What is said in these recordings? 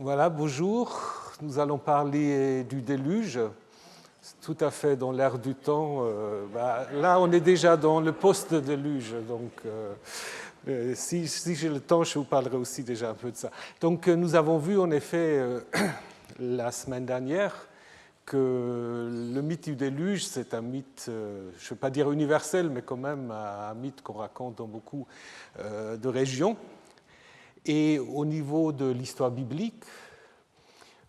Voilà, bonjour. Nous allons parler du déluge. C'est tout à fait dans l'air du temps. Là, on est déjà dans le post-déluge. Donc, si j'ai le temps, je vous parlerai aussi déjà un peu de ça. Donc, nous avons vu en effet la semaine dernière que le mythe du déluge, c'est un mythe, je ne veux pas dire universel, mais quand même un mythe qu'on raconte dans beaucoup de régions. Et au niveau de l'histoire biblique,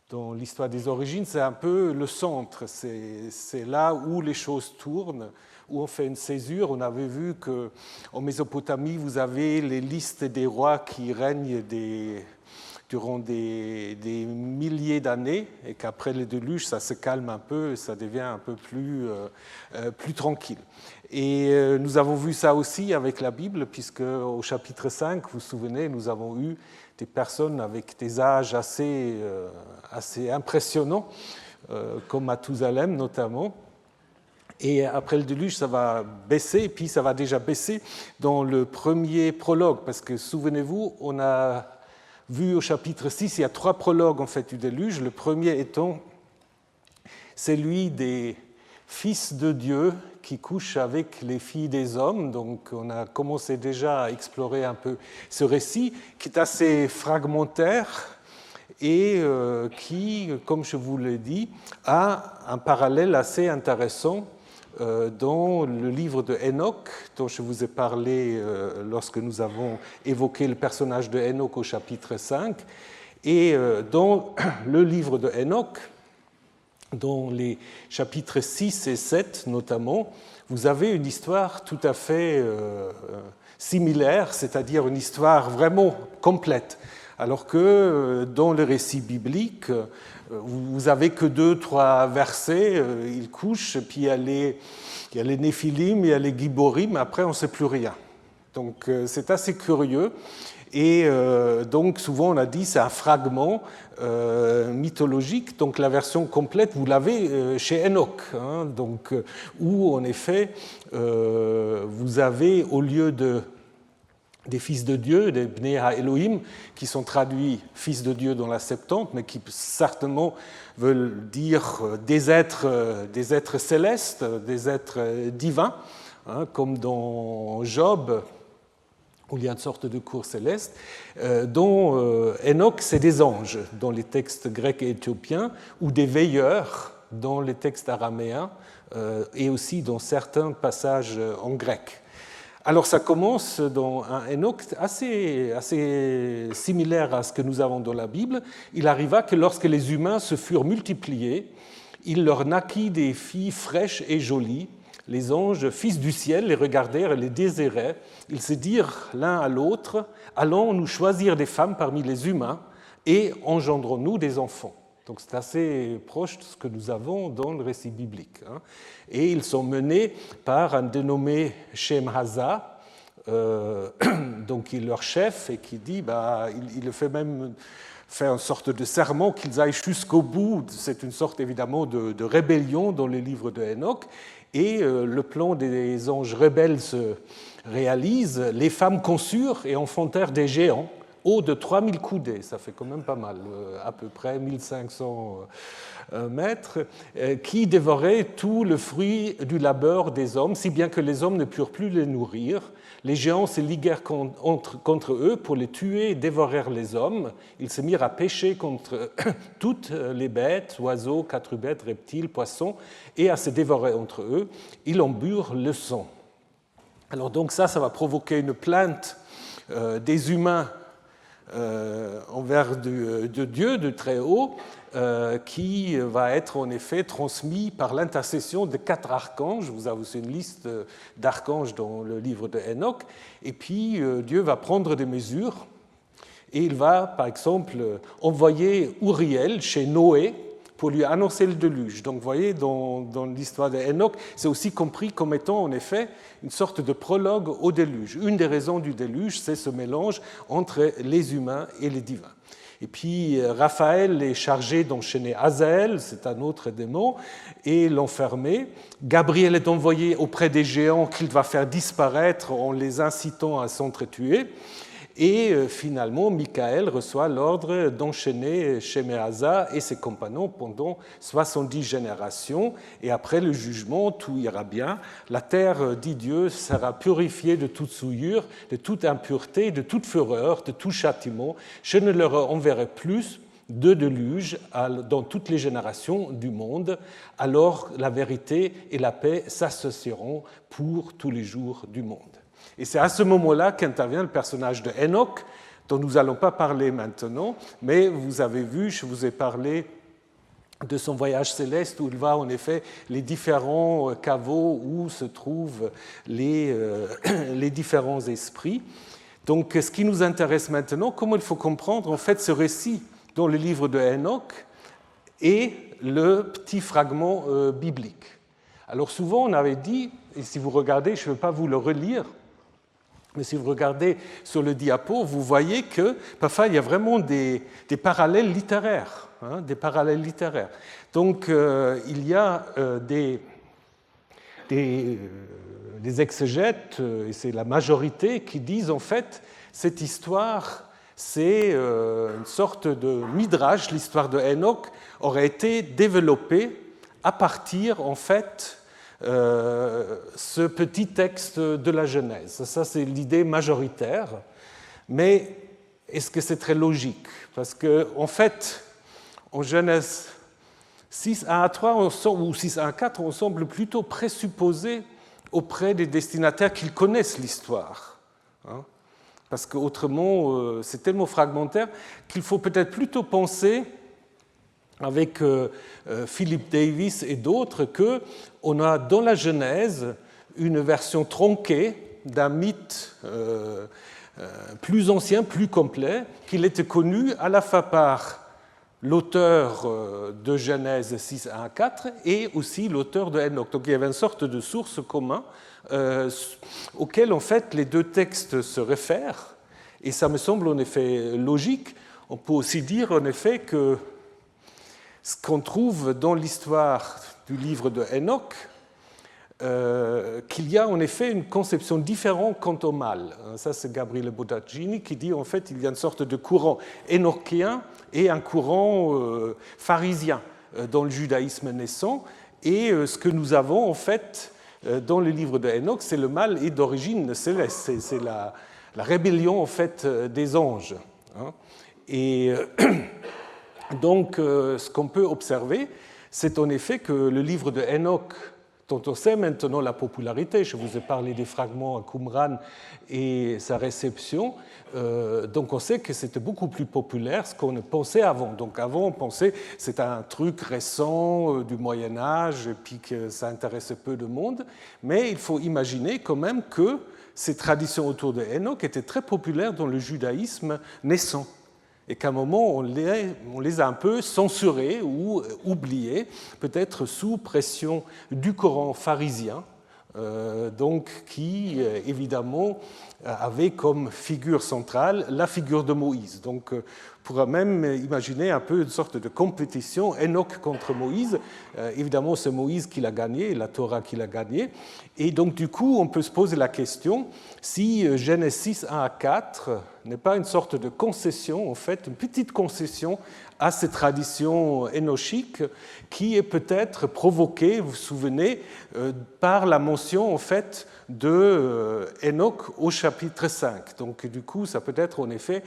dans l'histoire des origines, c'est un peu le centre. C'est là où les choses tournent, où on fait une césure. On avait vu qu'en Mésopotamie, vous avez les listes des rois qui règnent durant des milliers d'années, et qu'après le déluge, ça se calme un peu, et ça devient un peu plus tranquille. Et nous avons vu ça aussi avec la Bible, puisque au chapitre 5, vous vous souvenez, nous avons eu des personnes avec des âges assez impressionnants, comme Mathusalem notamment. Et après le déluge, ça va baisser, et puis ça va déjà baisser dans le premier prologue, parce que souvenez-vous, on a vu au chapitre 6, il y a 3 prologues en fait du déluge. Le premier étant celui des fils de Dieu qui couchent avec les filles des hommes. Donc on a commencé déjà à explorer un peu ce récit qui est assez fragmentaire et qui, comme je vous l'ai dit, a un parallèle assez intéressant dans le livre de Enoch, dont je vous ai parlé lorsque nous avons évoqué le personnage de Enoch au chapitre 5, et dans le livre de Enoch, dans les chapitres 6 et 7 notamment, vous avez une histoire tout à fait similaire, c'est-à-dire une histoire vraiment complète. Alors que dans le récit biblique, vous n'avez que 2-3 versets, ils couchent, puis il y a les Néphilim, il y a les Giborim, après on ne sait plus rien. Donc c'est assez curieux. Et donc souvent on a dit c'est un fragment mythologique, donc la version complète vous l'avez chez Enoch, donc, où en effet vous avez au lieu des fils de Dieu, des Bnei HaElohim, qui sont traduits fils de Dieu dans la Septante, mais qui certainement veulent dire des êtres célestes, des êtres divins, comme dans Job, où il y a une sorte de cour céleste, dont Enoch, c'est des anges dans les textes grecs et éthiopiens, ou des veilleurs dans les textes araméens, et aussi dans certains passages en grec. Alors ça commence dans un Enoch assez similaire à ce que nous avons dans la Bible. Il arriva que lorsque les humains se furent multipliés, il leur naquit des filles fraîches et jolies. Les anges, fils du ciel, les regardèrent et les désiraient. Ils se dirent l'un à l'autre, « Allons nous choisir des femmes parmi les humains et engendrons-nous des enfants ?» Donc c'est assez proche de ce que nous avons dans le récit biblique. Et ils sont menés par un dénommé Shem Haza, donc il est leur chef, et qui dit, il fait même faire une sorte de serment qu'ils aillent jusqu'au bout. C'est une sorte évidemment de rébellion dans les livres de Enoch. Et le plan des anges rebelles se réalise. Les femmes conçurent et enfantèrent des géants hauts de 3000 coudées, ça fait quand même pas mal, à peu près 1500 mètres, qui dévoraient tout le fruit du labeur des hommes, si bien que les hommes ne purent plus les nourrir. Les géants se liguèrent contre eux pour les tuer et dévorèrent les hommes. Ils se mirent à pécher contre toutes les bêtes, oiseaux, quadrupèdes, reptiles, poissons, et à se dévorer entre eux. Ils en burent le sang. Alors donc ça va provoquer une plainte des humains envers de Dieu, de Très-Haut, qui va être en effet transmis par l'intercession de 4 archanges. Vous avez aussi une liste d'archanges dans le livre de Enoch. Et puis Dieu va prendre des mesures et il va, par exemple, envoyer Uriel chez Noé pour lui annoncer le déluge. Donc vous voyez, dans l'histoire d'Enoch, c'est aussi compris comme étant en effet une sorte de prologue au déluge. Une des raisons du déluge, c'est ce mélange entre les humains et les divins. Et puis Raphaël est chargé d'enchaîner Azaël, c'est un autre démon, et l'enfermer. Gabriel est envoyé auprès des géants qu'il va faire disparaître en les incitant à s'entretuer. Et finalement, Michael reçoit l'ordre d'enchaîner Shemehaza et ses compagnons pendant 70 générations. Et après le jugement, tout ira bien. La terre, dit Dieu, sera purifiée de toute souillure, de toute impureté, de toute fureur, de tout châtiment. Je ne leur enverrai plus de déluge dans toutes les générations du monde. Alors la vérité et la paix s'associeront pour tous les jours du monde. Et c'est à ce moment-là qu'intervient le personnage de Enoch, dont nous n'allons pas parler maintenant, mais vous avez vu, je vous ai parlé de son voyage céleste où il va en effet les différents caveaux où se trouvent les différents esprits. Donc ce qui nous intéresse maintenant, comment il faut comprendre en fait ce récit dans le livre de Enoch et le petit fragment biblique. Alors souvent on avait dit, et si vous regardez, je ne vais pas vous le relire, mais si vous regardez sur le diapo, vous voyez que parfois il y a vraiment des parallèles littéraires. Des parallèles littéraires. Donc il y a des exégètes, et c'est la majorité, qui disent en fait cette histoire, c'est une sorte de midrash, l'histoire de Enoch aurait été développée à partir en fait ce petit texte de la Genèse. Ça, c'est l'idée majoritaire. Mais est-ce que c'est très logique? Parce qu'en fait, en Genèse 6.1 à 3 ou 6.1 à 4, on semble plutôt présupposer auprès des destinataires qu'ils connaissent l'histoire. Parce qu'autrement, c'est tellement fragmentaire qu'il faut peut-être plutôt penser avec Philip Davis et d'autres, qu'on a dans la Genèse une version tronquée d'un mythe plus ancien, plus complet, qu'il était connu à la fois par l'auteur de Genèse 6.1 à 4 et aussi l'auteur de Enoch. Donc il y avait une sorte de source commune auquel en fait les deux textes se réfèrent, et ça me semble en effet logique. On peut aussi dire en effet que ce qu'on trouve dans l'histoire du livre de Enoch, qu'il y a en effet une conception différente quant au mal. Ça, c'est Gabriele Bottaccini qui dit en fait qu'il y a une sorte de courant énochien et un courant pharisien dans le judaïsme naissant. Et ce que nous avons en fait dans le livre de Enoch, c'est le mal et d'origine céleste. C'est la rébellion en fait des anges. Et donc, ce qu'on peut observer, c'est en effet que le livre de Enoch, dont on sait maintenant la popularité, je vous ai parlé des fragments à Qumran et sa réception, donc on sait que c'était beaucoup plus populaire ce qu'on pensait avant. Donc avant, on pensait que c'était un truc récent du Moyen-Âge et puis que ça intéressait peu de monde, mais il faut imaginer quand même que ces traditions autour de Enoch étaient très populaires dans le judaïsme naissant. Et qu'à un moment, on les a un peu censurés ou oubliés, peut-être sous pression du courant pharisien, donc qui, évidemment, avait comme figure centrale la figure de Moïse. Donc, on pourra même imaginer un peu une sorte de compétition, Enoch contre Moïse. Évidemment, c'est Moïse qui l'a gagné, la Torah qui l'a gagné. Et donc, du coup, on peut se poser la question si Genèse 6, 1 à 4 n'est pas une sorte de concession, en fait, une petite concession à ces traditions énochiques qui est peut-être provoquée, vous vous souvenez, par la mention, en fait, de Enoch au chapitre 5. Donc, du coup, ça peut être, en effet,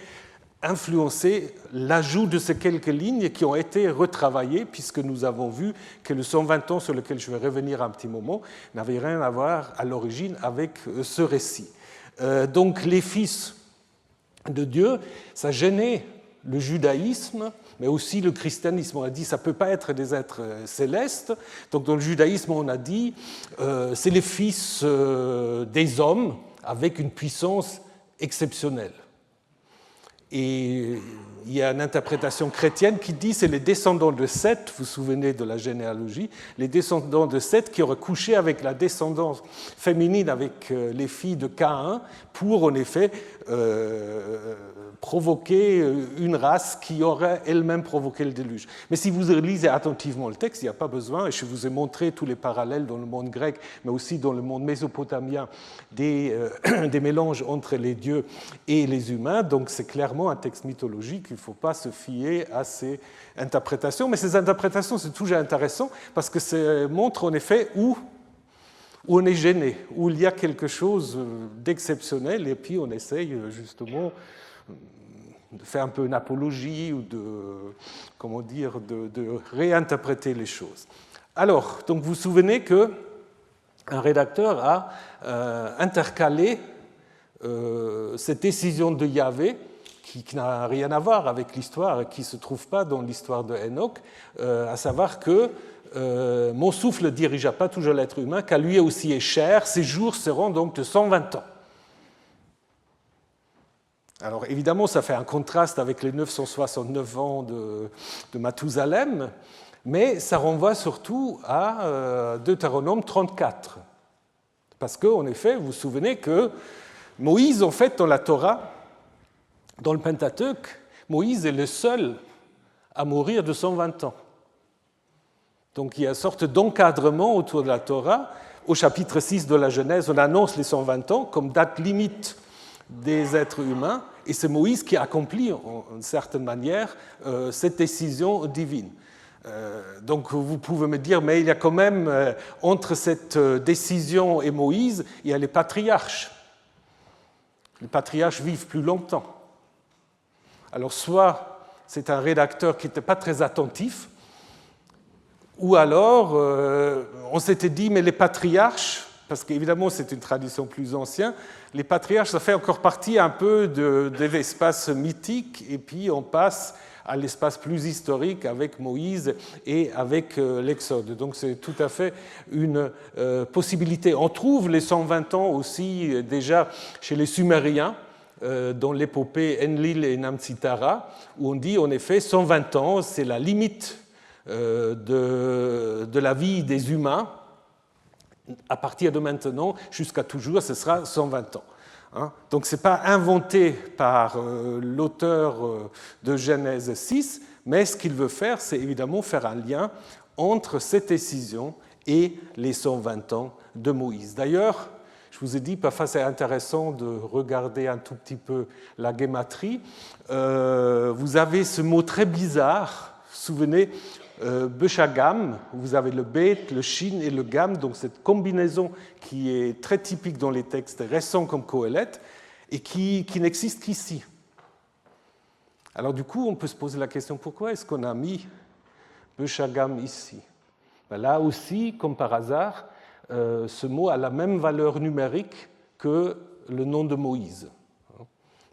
influencer l'ajout de ces quelques lignes qui ont été retravaillées, puisque nous avons vu que le 120 ans sur lequel je vais revenir un petit moment n'avait rien à voir à l'origine avec ce récit. Donc les fils de Dieu, ça gênait le judaïsme, mais aussi le christianisme. On a dit que ça ne peut pas être des êtres célestes. Donc dans le judaïsme, on a dit c'est les fils des hommes avec une puissance exceptionnelle. Et il y a une interprétation chrétienne qui dit que c'est les descendants de Seth, vous vous souvenez de la généalogie, les descendants de Seth qui auraient couché avec la descendance féminine avec les filles de Caïn pour en effet provoquer une race qui aurait elle-même provoqué le déluge. Mais si vous lisez attentivement le texte, il n'y a pas besoin, et je vous ai montré tous les parallèles dans le monde grec, mais aussi dans le monde mésopotamien, des mélanges entre les dieux et les humains. Donc c'est clairement un texte mythologique, il ne faut pas se fier à ces interprétations. Mais ces interprétations, c'est toujours intéressant, parce que ça montre en effet où on est gêné, où il y a quelque chose d'exceptionnel, et puis on essaye justement de faire un peu une apologie ou de réinterpréter les choses. Alors, donc vous vous souvenez qu'un rédacteur a intercalé cette décision de Yahvé, qui n'a rien à voir avec l'histoire, qui ne se trouve pas dans l'histoire de Enoch, à savoir que mon souffle ne dirigea pas toujours l'être humain, qu'à lui aussi est cher, ses jours seront donc de 120 ans. Alors évidemment, ça fait un contraste avec les 969 ans de Mathusalem, mais ça renvoie surtout à Deutéronome 34. Parce qu'en effet, vous vous souvenez que Moïse, en fait, dans la Torah, dans le Pentateuque, Moïse est le seul à mourir de 120 ans. Donc il y a une sorte d'encadrement autour de la Torah. Au chapitre 6 de la Genèse, on annonce les 120 ans comme date limite des êtres humains, et c'est Moïse qui accomplit, en certaine manière, cette décision divine. Donc vous pouvez me dire, mais il y a quand même, entre cette décision et Moïse, il y a les patriarches. Les patriarches vivent plus longtemps. Alors soit c'est un rédacteur qui n'était pas très attentif, ou alors on s'était dit, mais les patriarches, parce qu'évidemment c'est une tradition plus ancienne, les patriarches, ça fait encore partie un peu de l'espace mythique, et puis on passe à l'espace plus historique avec Moïse et avec l'Exode. Donc c'est tout à fait une possibilité. On trouve les 120 ans aussi déjà chez les Sumériens, dans l'épopée Enlil et Namsitara, où on dit en effet 120 ans, c'est la limite de la vie des humains. À partir de maintenant, jusqu'à toujours, ce sera 120 ans. Donc ce n'est pas inventé par l'auteur de Genèse 6, mais ce qu'il veut faire, c'est évidemment faire un lien entre cette décision et les 120 ans de Moïse. D'ailleurs, je vous ai dit, parfois c'est intéressant de regarder un tout petit peu la guématrie. Vous avez ce mot très bizarre, vous vous souvenez, Beshagam, vous avez le Bet, le Shin et le Gam, donc cette combinaison qui est très typique dans les textes récents comme Qoheleth et qui n'existe qu'ici. Alors du coup, on peut se poser la question, pourquoi est-ce qu'on a mis Beshagam ici? Là aussi, comme par hasard, ce mot a la même valeur numérique que le nom de Moïse.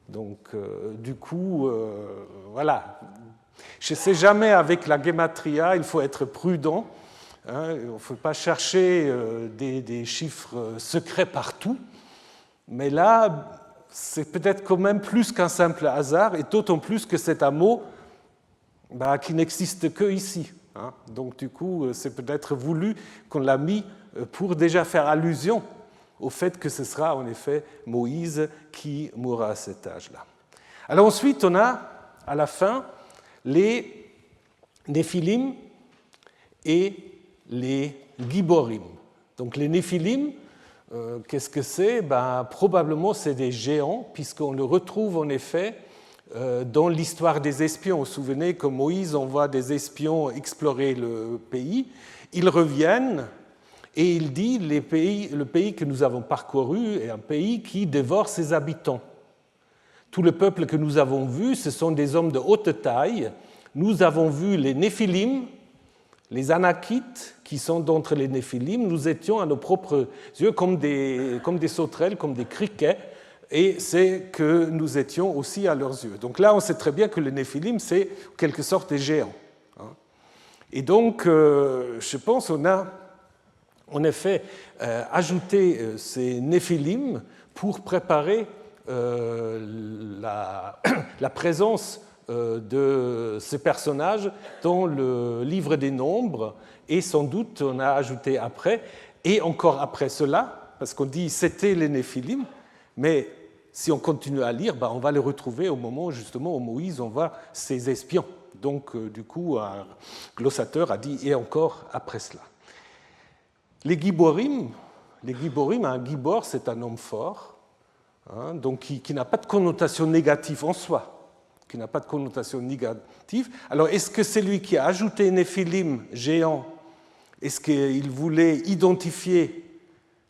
Donc du coup, voilà. Je ne sais jamais, avec la gematria, il faut être prudent. Il ne faut pas chercher des chiffres secrets partout. Mais là, c'est peut-être quand même plus qu'un simple hasard, et d'autant plus que c'est un mot qui n'existe que ici. Donc du coup, c'est peut-être voulu qu'on l'a mis pour déjà faire allusion au fait que ce sera en effet Moïse qui mourra à cet âge-là. Alors ensuite, on a, à la fin, les Néphilim et les Giborim. Donc les Néphilim, qu'est-ce que c'est? Probablement c'est des géants, puisqu'on le retrouve en effet dans l'histoire des espions. Vous vous souvenez que Moïse envoie des espions explorer le pays. Ils reviennent et il dit le pays que nous avons parcouru est un pays qui dévore ses habitants. Tout le peuple que nous avons vu, ce sont des hommes de haute taille. Nous avons vu les Néphilim, les Anakites, qui sont d'entre les Néphilim. Nous étions à nos propres yeux comme des sauterelles, comme des criquets, et c'est que nous étions aussi à leurs yeux. Donc là, on sait très bien que les Néphilim, c'est en quelque sorte des géants. Et donc, je pense qu'on a en effet ajouté ces Néphilim pour préparer la présence de ces personnages dans le livre des Nombres, et sans doute on a ajouté après, et encore après cela, parce qu'on dit c'était les Néphilim, mais si on continue à lire, on va les retrouver au moment justement où Moïse envoie ses espions. Donc, du coup, un glossateur a dit « et encore après cela ». Les Giborim, un Gibor, c'est un homme fort, donc qui n'a pas de connotation négative en soi, qui n'a pas de connotation négative. Alors, est-ce que c'est lui qui a ajouté Néphilim, géants? Est-ce qu'il voulait identifier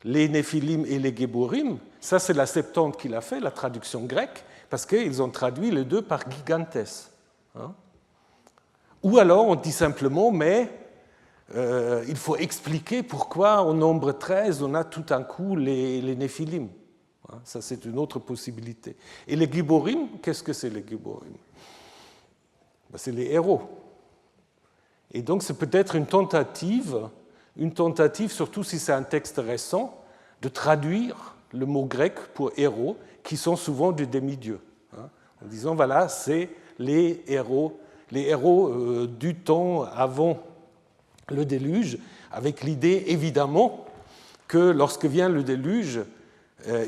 les Néphilim et les Giborim? Ça, c'est la Septante qui l'a fait, la traduction grecque, parce qu'ils ont traduit les deux par gigantes. Ou alors, on dit simplement, mais il faut expliquer pourquoi au nombre 13, on a tout un coup les Néphilim. Ça, c'est une autre possibilité. Et les Giborim, qu'est-ce que c'est les Giborim? C'est les héros. Et donc, c'est peut-être une tentative, surtout si c'est un texte récent, de traduire le mot grec pour héros, qui sont souvent des demi-dieux. En disant, voilà, c'est les héros du temps avant le déluge, avec l'idée évidemment que lorsque vient le déluge,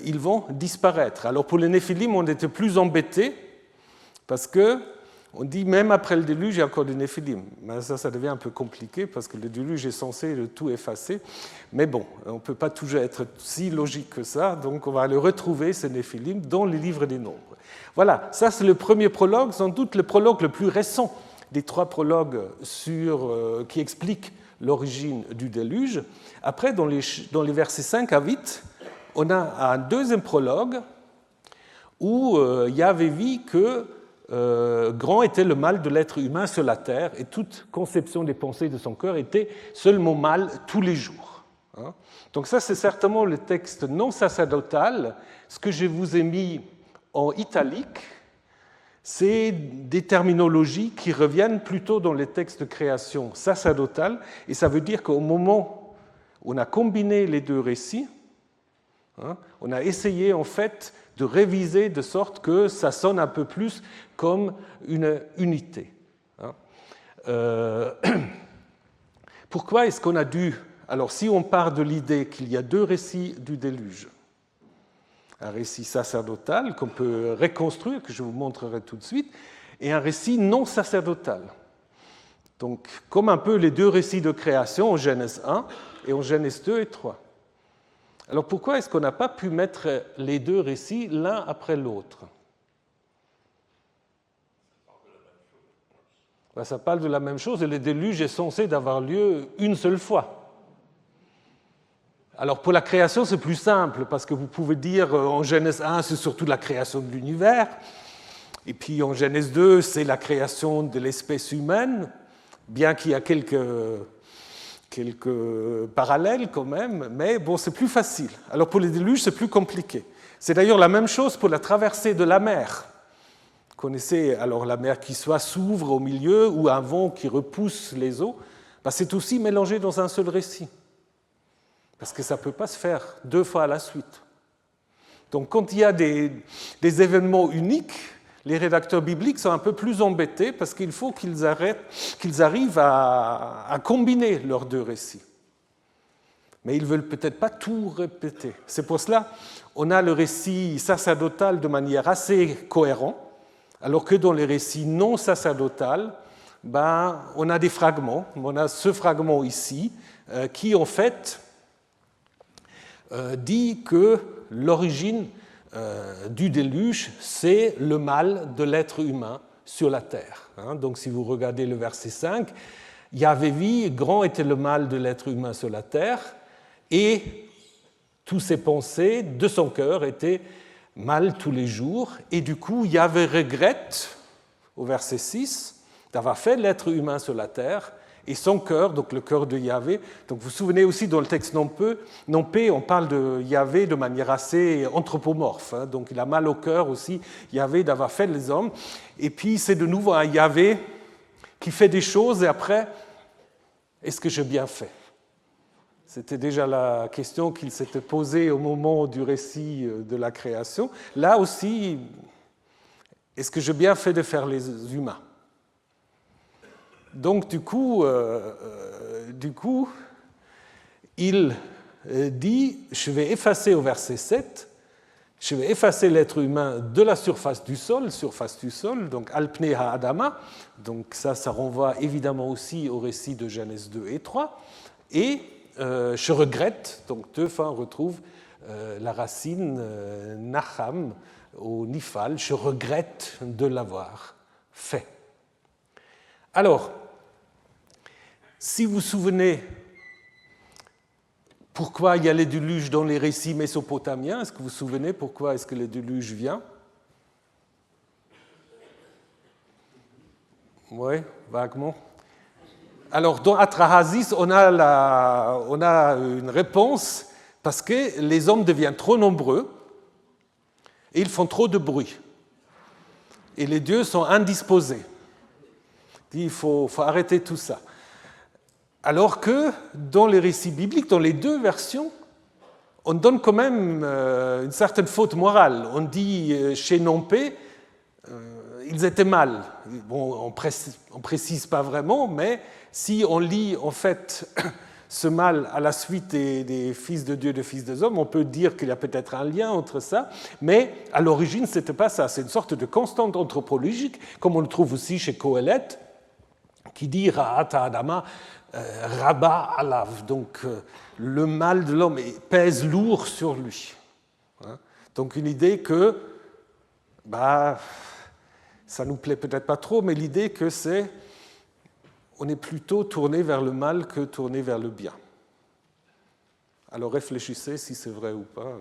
ils vont disparaître. Alors pour les Néphilim, on était plus embêtés parce que on dit même après le déluge, il y a encore des Néphilim. Mais ça devient un peu compliqué parce que le déluge est censé tout effacer. Mais bon, on ne peut pas toujours être si logique que ça, donc on va le retrouver, ces Néphilim, dans les livres des nombres. Voilà, ça c'est le premier prologue, sans doute le prologue le plus récent des trois prologues qui expliquent l'origine du déluge. Après, dans les versets 5 à 8, on a un deuxième prologue où Yahvé vit que grand était le mal de l'être humain sur la terre et toute conception des pensées de son cœur était seulement mal tous les jours. Donc ça, c'est certainement le texte non sacerdotal. Ce que je vous ai mis en italique, c'est des terminologies qui reviennent plutôt dans les textes de création sacerdotale, et ça veut dire qu'au moment où on a combiné les deux récits, on a essayé en fait de réviser de sorte que ça sonne un peu plus comme une unité. Pourquoi est-ce qu'on a dû... Alors si on part de l'idée qu'il y a deux récits du déluge, un récit sacerdotal qu'on peut reconstruire, que je vous montrerai tout de suite, et un récit non sacerdotal. Donc, comme un peu les deux récits de création en Genèse 1 et en Genèse 2 et 3. Alors, pourquoi est-ce qu'on n'a pas pu mettre les deux récits l'un après l'autre? Ça parle de la même chose et le déluge est censé d'avoir lieu une seule fois. Alors pour la création, c'est plus simple, parce que vous pouvez dire en Genèse 1, c'est surtout la création de l'univers, et puis en Genèse 2, c'est la création de l'espèce humaine, bien qu'il y a quelques parallèles quand même, mais bon, c'est plus facile. Alors pour les déluges, c'est plus compliqué. C'est d'ailleurs la même chose pour la traversée de la mer. Vous connaissez alors la mer qui soit s'ouvre au milieu ou un vent qui repousse les eaux, c'est aussi mélangé dans un seul récit. Parce que ça ne peut pas se faire deux fois à la suite. Donc quand il y a des événements uniques, les rédacteurs bibliques sont un peu plus embêtés parce qu'il faut qu'ils arrivent à combiner leurs deux récits. Mais ils ne veulent peut-être pas tout répéter. C'est pour cela qu'on a le récit sacerdotal de manière assez cohérente, alors que dans les récits non sacerdotaux, on a des fragments. On a ce fragment ici qui, en fait, dit que l'origine du déluge, c'est le mal de l'être humain sur la terre. Donc si vous regardez le verset 5, Yahvé vit, grand était le mal de l'être humain sur la terre, et toutes ses pensées de son cœur étaient mal tous les jours, et du coup Yahvé regrette, au verset 6, d'avoir fait l'être humain sur la terre, et son cœur, donc le cœur de Yahvé. Donc vous vous souvenez aussi dans le texte Nompé, on parle de Yahvé de manière assez anthropomorphe. Donc il a mal au cœur aussi, Yahvé, d'avoir fait les hommes. Et puis c'est de nouveau un Yahvé qui fait des choses et après, est-ce que j'ai bien fait? C'était déjà la question qu'il s'était posée au moment du récit de la création. Là aussi, est-ce que j'ai bien fait de faire les humains? Donc, du coup, il dit, je vais effacer au verset 7, Je vais effacer l'être humain de la surface du sol, donc Alpne ha-Adama, donc ça renvoie évidemment aussi au récit de Genèse 2 et 3, et je regrette, donc deux fois on retrouve la racine Nacham au Nifal, je regrette de l'avoir fait. Alors, si vous vous souvenez pourquoi il y a les déluges dans les récits mésopotamiens, est-ce que vous vous souvenez pourquoi est-ce que le déluge vient? Oui, vaguement. Alors, dans Atrahasis, on a une réponse parce que les hommes deviennent trop nombreux et ils font trop de bruit. Et les dieux sont indisposés. Il faut arrêter tout ça. Alors que dans les récits bibliques, dans les deux versions, on donne quand même une certaine faute morale. On dit chez Nompé, ils étaient mal. Bon, on précise pas vraiment, mais si on lit en fait ce mal à la suite des fils de Dieu, des fils des hommes, on peut dire qu'il y a peut-être un lien entre ça, mais à l'origine, ce n'était pas ça. C'est une sorte de constante anthropologique, comme on le trouve aussi chez Kohelet, qui dit Ra'at Adama, Rabba Alav, donc le mal de l'homme pèse lourd sur lui. Donc une idée que, ça nous plaît peut-être pas trop, mais l'idée que on est plutôt tourné vers le mal que tourné vers le bien. Alors réfléchissez si c'est vrai ou pas.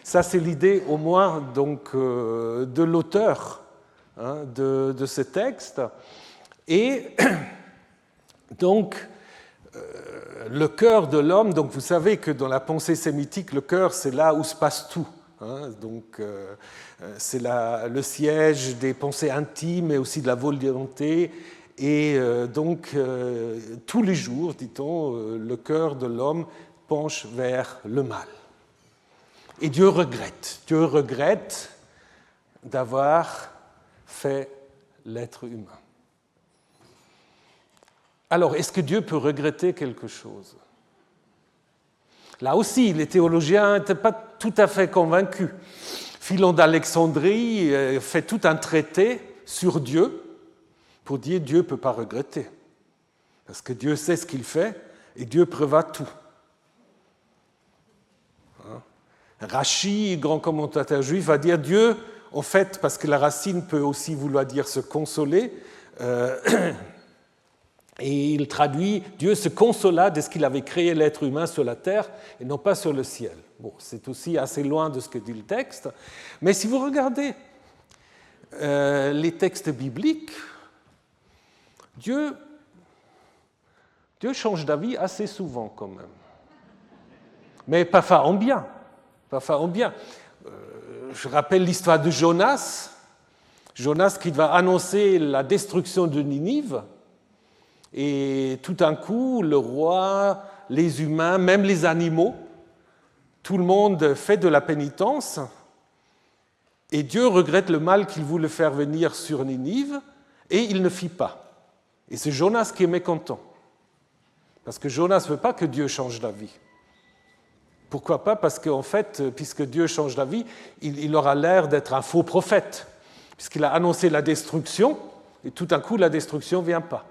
Ça c'est l'idée au moins donc de l'auteur de ce texte. Et donc, le cœur de l'homme, donc vous savez que dans la pensée sémitique, le cœur, c'est là où se passe tout. Donc, c'est le siège des pensées intimes et aussi de la volonté. Et donc, tous les jours, dit-on, le cœur de l'homme penche vers le mal. Et Dieu regrette d'avoir fait l'être humain. Alors, est-ce que Dieu peut regretter quelque chose? Là aussi, les théologiens n'étaient pas tout à fait convaincus. Philon d'Alexandrie fait tout un traité sur Dieu pour dire Dieu ne peut pas regretter. Parce que Dieu sait ce qu'il fait et Dieu prévoit tout. Rachi, grand commentateur juif, va dire Dieu, en fait, parce que la racine peut aussi vouloir dire se consoler, et il traduit Dieu se consola de ce qu'il avait créé l'être humain sur la terre et non pas sur le ciel. Bon, c'est aussi assez loin de ce que dit le texte. Mais si vous regardez les textes bibliques, Dieu change d'avis assez souvent quand même. Mais parfois en bien. Je rappelle l'histoire de Jonas. Jonas qui va annoncer la destruction de Ninive. Et tout d'un coup, le roi, les humains, même les animaux, tout le monde fait de la pénitence. Et Dieu regrette le mal qu'il voulait faire venir sur Ninive, et il ne fit pas. Et c'est Jonas qui est mécontent. Parce que Jonas ne veut pas que Dieu change d'avis. Pourquoi pas? Parce qu'en fait, puisque Dieu change d'avis, il aura l'air d'être un faux prophète, puisqu'il a annoncé la destruction, et tout d'un coup, la destruction ne vient pas.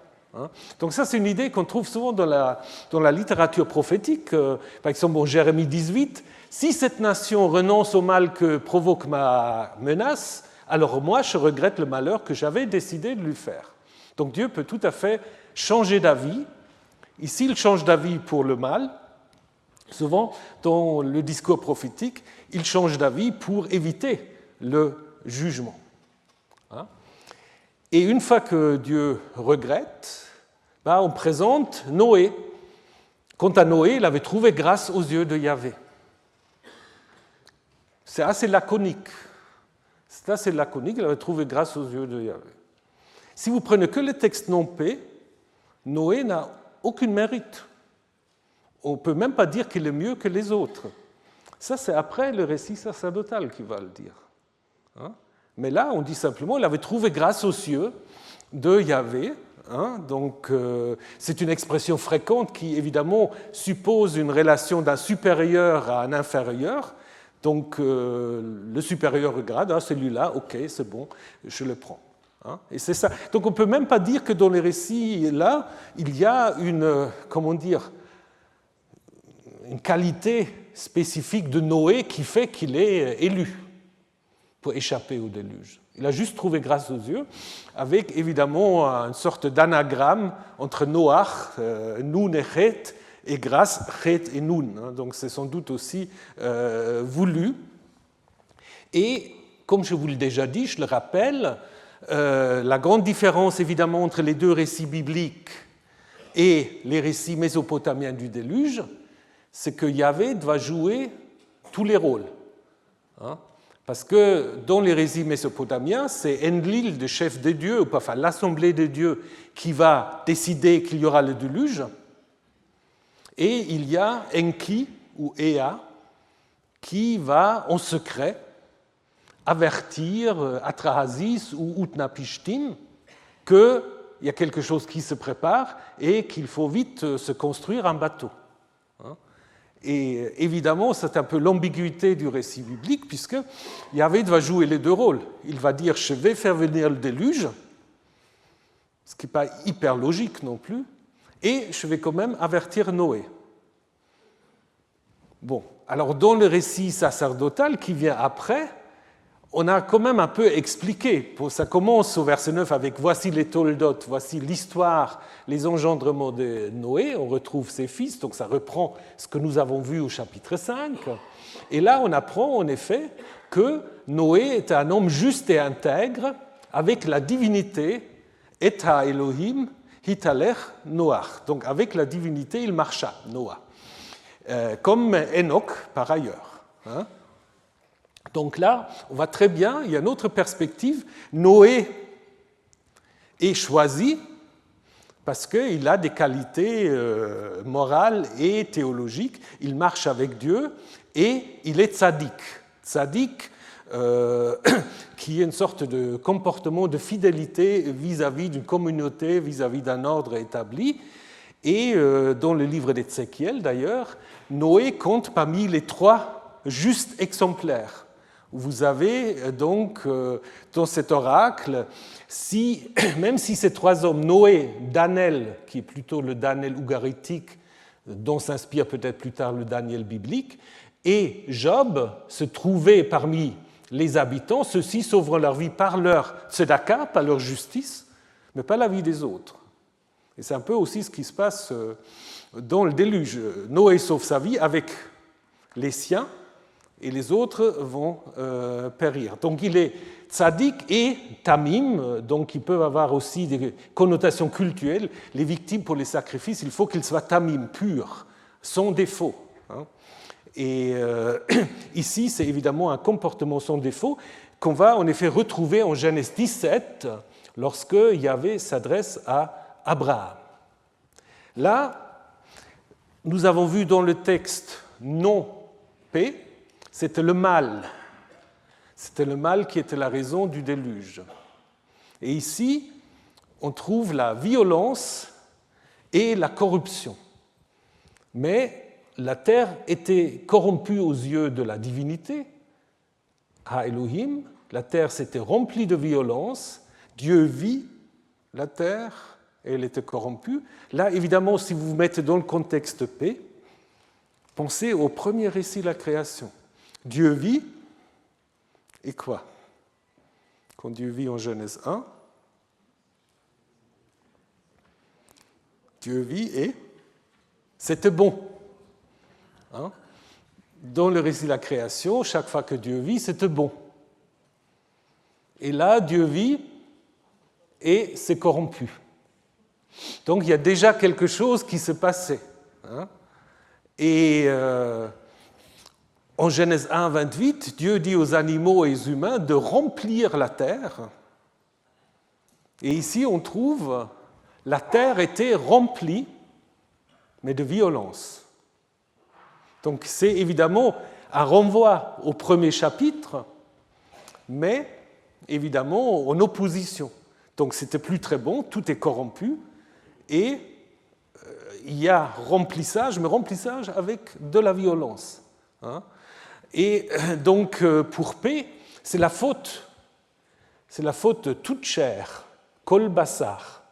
Donc ça, c'est une idée qu'on trouve souvent dans la littérature prophétique. Par exemple, en Jérémie 18, « Si cette nation renonce au mal que provoque ma menace, alors moi, je regrette le malheur que j'avais décidé de lui faire. » Donc Dieu peut tout à fait changer d'avis. Ici, il change d'avis pour le mal. Souvent, dans le discours prophétique, il change d'avis pour éviter le jugement. Et une fois que Dieu regrette, on présente Noé. Quant à Noé, il avait trouvé grâce aux yeux de Yahvé. C'est assez laconique. Il avait trouvé grâce aux yeux de Yahvé. Si vous prenez que le texte Nompé, Noé n'a aucun mérite. On ne peut même pas dire qu'il est mieux que les autres. Ça, c'est après le récit sacerdotal qui va le dire. Mais là, on dit simplement qu'il avait trouvé grâce aux cieux de Yahvé. Donc, c'est une expression fréquente qui, évidemment, suppose une relation d'un supérieur à un inférieur, Donc le supérieur grade, celui-là, ok, c'est bon, je le prends. Et c'est ça. Donc on ne peut même pas dire que dans les récits là, il y a une qualité spécifique de Noé qui fait qu'il est élu pour échapper au déluge. Il a juste trouvé grâce aux yeux, avec évidemment une sorte d'anagramme entre Noach, Nun et Chet, et grâce, Chet et Nun. Donc c'est sans doute aussi voulu. Et comme je vous l'ai déjà dit, je le rappelle, la grande différence évidemment entre les deux récits bibliques et les récits mésopotamiens du déluge, c'est que Yahvé doit jouer tous les rôles. Parce que dans les récits mésopotamiens, c'est Enlil, le chef des dieux, enfin l'assemblée des dieux, qui va décider qu'il y aura le déluge. Et il y a Enki ou Ea qui va en secret avertir Atrahasis ou Utnapishtim qu'il y a quelque chose qui se prépare et qu'il faut vite se construire un bateau. Et évidemment, c'est un peu l'ambiguïté du récit biblique, puisque Yahvé va jouer les deux rôles. Il va dire « je vais faire venir le déluge », ce qui n'est pas hyper logique non plus, et je vais quand même avertir Noé. Bon, alors dans le récit sacerdotal qui vient après, on a quand même un peu expliqué. Ça commence au verset 9 avec « voici les Toldot », voici l'histoire, les engendrements de Noé, on retrouve ses fils, donc ça reprend ce que nous avons vu au chapitre 5. Et là, on apprend en effet que Noé était un homme juste et intègre, avec la divinité, Eta Elohim, Hitalech Noach. Donc avec la divinité, il marcha, Noah. Comme Enoch par ailleurs. Donc là, on voit très bien, il y a une autre perspective. Noé est choisi parce qu'il a des qualités morales et théologiques. Il marche avec Dieu et il est tzaddik. Tzaddik, qui est une sorte de comportement de fidélité vis-à-vis d'une communauté, vis-à-vis d'un ordre établi. Et dans le livre d'Ézéchiel, d'ailleurs, Noé compte parmi les 3 justes exemplaires. Vous avez donc dans cet oracle, même si ces 3 hommes, Noé, Daniel, qui est plutôt le Daniel ougaritique, dont s'inspire peut-être plus tard le Daniel biblique, et Job se trouvaient parmi les habitants, ceux-ci sauveront leur vie par leur tzedaka, par leur justice, mais pas la vie des autres. Et c'est un peu aussi ce qui se passe dans le déluge. Noé sauve sa vie avec les siens, et les autres vont périr. Donc il est tzaddik et tamim, donc ils peuvent avoir aussi des connotations cultuelles. Les victimes pour les sacrifices, il faut qu'ils soient tamim, purs, sans défaut. Et ici, c'est évidemment un comportement sans défaut qu'on va en effet retrouver en Genèse 17, lorsque Yahvé s'adresse à Abraham. Là, nous avons vu dans le texte non paix, c'était le mal. C'était le mal qui était la raison du déluge. Et ici, on trouve la violence et la corruption. Mais la terre était corrompue aux yeux de la divinité, à Elohim. La terre s'était remplie de violence. Dieu vit la terre et elle était corrompue. Là, évidemment, si vous vous mettez dans le contexte paix, pensez au premier récit de la création. Dieu vit, et quoi? Quand Dieu vit en Genèse 1, Dieu vit et c'était bon. Dans le récit de la création, chaque fois que Dieu vit, c'était bon. Et là, Dieu vit et c'est corrompu. Donc il y a déjà quelque chose qui se passait. Et en Genèse 1, 28, Dieu dit aux animaux et aux humains de remplir la terre. Et ici, on trouve la terre était remplie, mais de violence. Donc c'est évidemment un renvoi au premier chapitre, mais évidemment en opposition. Donc c'était plus très bon, tout est corrompu, et il y a remplissage, mais remplissage avec de la violence. Et donc, pour P, c'est la faute de toute chair, kol basar.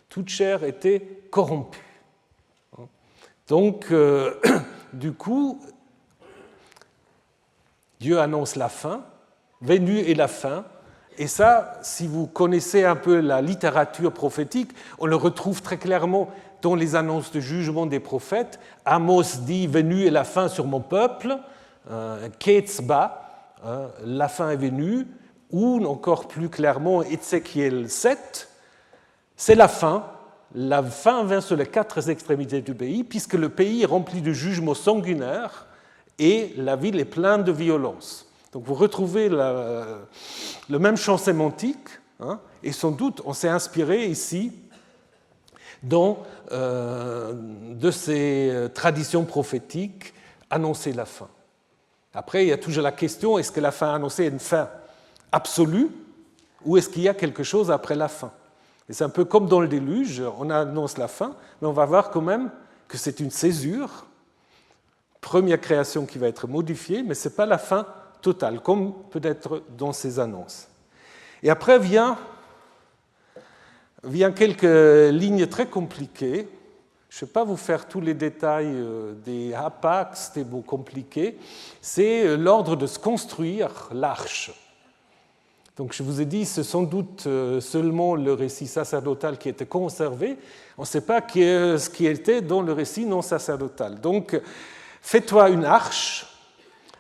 Toute chair était corrompue. Donc, du coup, Dieu annonce la fin, venue est la fin, et ça, si vous connaissez un peu la littérature prophétique, on le retrouve très clairement dans les annonces de jugement des prophètes. Amos dit « Venue est la fin sur mon peuple », Ketzba, la fin est venue, ou encore plus clairement Ézéchiel 7, c'est la fin. La fin vient sur les 4 extrémités du pays, puisque le pays est rempli de jugements sanguinaires et la ville est pleine de violence. Donc vous retrouvez le même champ sémantique, et sans doute on s'est inspiré ici de ces traditions prophétiques annoncer la fin. Après, il y a toujours la question, est-ce que la fin annoncée est une fin absolue ou est-ce qu'il y a quelque chose après la fin? Et c'est un peu comme dans le déluge, on annonce la fin, mais on va voir quand même que c'est une césure, première création qui va être modifiée, mais ce n'est pas la fin totale, comme peut-être dans ces annonces. Et après vient quelques lignes très compliquées. Je ne vais pas vous faire tous les détails des hapax, des mots compliqués. C'est l'ordre de se construire l'arche. Donc je vous ai dit, c'est sans doute seulement le récit sacerdotal qui était conservé. On ne sait pas ce qui était dans le récit non sacerdotal. Donc fais-toi une arche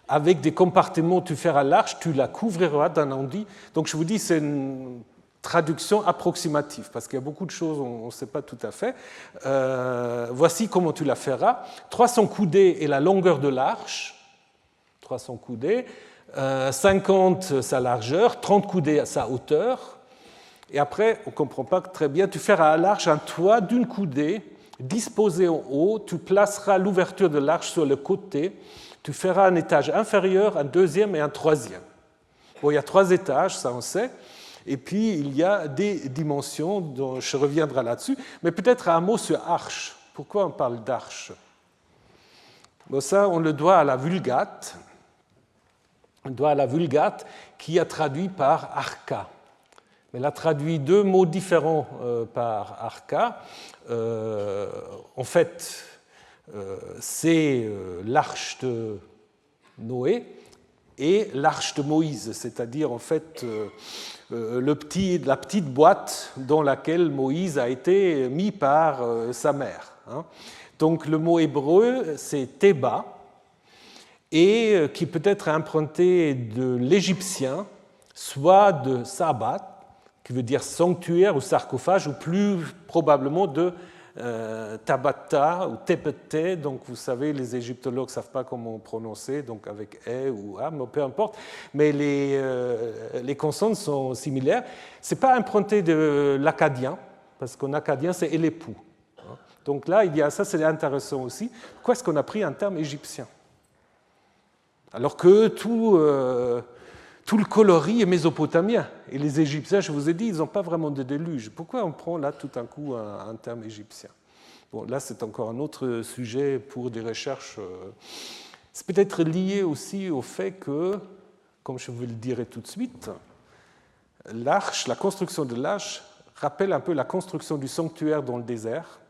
avec des compartiments, tu feras l'arche, tu la couvriras d'un enduit. Donc je vous dis, c'est une traduction approximative, parce qu'il y a beaucoup de choses, on ne sait pas tout à fait. Voici comment tu la feras. 300 coudées est la longueur de l'arche, 300 coudées, 50 sa largeur, 30 coudées à sa hauteur. Et après, on ne comprend pas très bien, tu feras à l'arche un toit d'une coudée, disposé en haut, tu placeras l'ouverture de l'arche sur le côté, tu feras un étage inférieur, un deuxième et un troisième. Bon, il y a 3 étages, ça on sait. Et puis, il y a des dimensions, dont je reviendrai là-dessus. Mais peut-être un mot sur arche. Pourquoi on parle d'arche? Bon, ça, on le doit à la Vulgate. On le doit à la Vulgate qui a traduit par arca. Elle a traduit 2 mots différents par arca. En fait, c'est l'arche de Noé et l'arche de Moïse, c'est-à-dire en fait la petite boîte dans laquelle Moïse a été mis par sa mère. Donc le mot hébreu, c'est Théba, et qui peut être emprunté de l'égyptien, soit de Sabat, qui veut dire sanctuaire ou sarcophage, ou plus probablement de Tabata ou Tepete, donc vous savez, les égyptologues ne savent pas comment prononcer, donc avec E ou A, mais peu importe, mais les consonnes sont similaires. Ce n'est pas emprunté de l'acadien, parce qu'en acadien, c'est élépoux. Donc là, il y a ça, c'est intéressant aussi. Pourquoi est-ce qu'on a pris un terme égyptien? Alors que tout le coloris est mésopotamien. Et les Égyptiens, je vous ai dit, ils n'ont pas vraiment de déluge. Pourquoi on prend là tout d'un coup un terme égyptien? Bon, là, c'est encore un autre sujet pour des recherches. C'est peut-être lié aussi au fait que, comme je vous le dirai tout de suite, l'arche, la construction de l'arche rappelle un peu la construction du sanctuaire dans le désert,